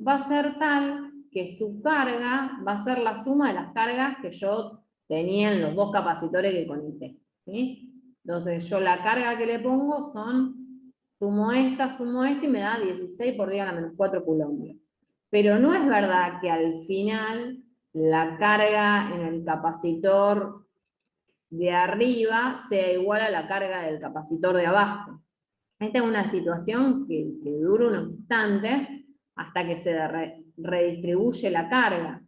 va a ser tal que su carga va a ser la suma de las cargas que yo tenía en los dos capacitores que conecté. ¿Sí? Entonces yo la carga que le pongo sumo esta y me da 16 por 10 a la menos 4 coulombs. Pero no es verdad que al final la carga en el capacitor de arriba sea igual a la carga del capacitor de abajo. Esta es una situación que dura unos instantes hasta que se redistribuye la carga.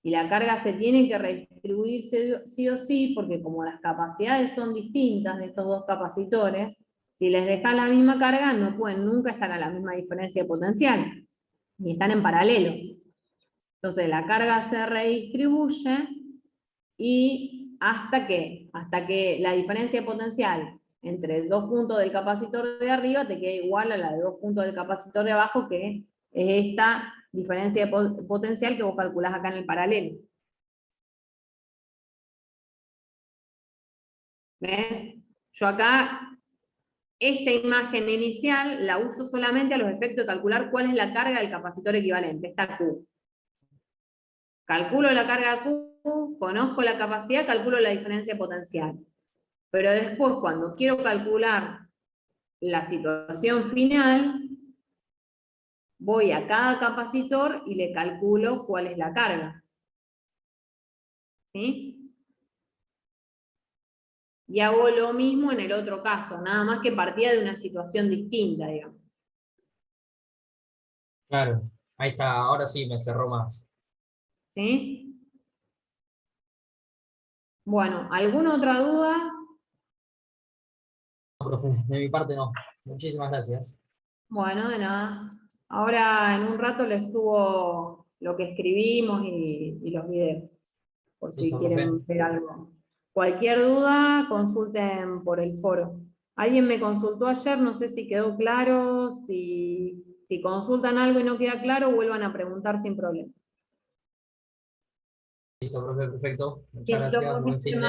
Y la carga se tiene que redistribuir sí o sí, porque como las capacidades son distintas de estos dos capacitores, si les dejas la misma carga, no pueden nunca estar a la misma diferencia potencial, y están en paralelo. Entonces la carga se redistribuye y hasta que la diferencia potencial entre dos puntos del capacitor de arriba te quede igual a la de dos puntos del capacitor de abajo, que es esta diferencia potencial que vos calculás acá en el paralelo. ¿Ves? Yo acá, esta imagen inicial la uso solamente a los efectos de calcular cuál es la carga del capacitor equivalente, esta Q. Calculo la carga Q, conozco la capacidad, calculo la diferencia potencial. Pero después, cuando quiero calcular la situación final, voy a cada capacitor y le calculo cuál es la carga. ¿Sí? Y hago lo mismo en el otro caso, nada más que partía de una situación distinta, digamos. Claro, ahí está, ahora sí me cerró más. ¿Sí? Bueno, ¿alguna otra duda? No, profe, de mi parte no. Muchísimas gracias. Bueno, de nada. Ahora en un rato les subo lo que escribimos y los videos, por si Listo, quieren profe. ver algo. Cualquier duda, consulten por el foro. Alguien me consultó ayer, no sé si quedó claro, si consultan algo y no queda claro, vuelvan a preguntar sin problema. Listo, profe, perfecto. Muchas Listo, gracias. Buen fin de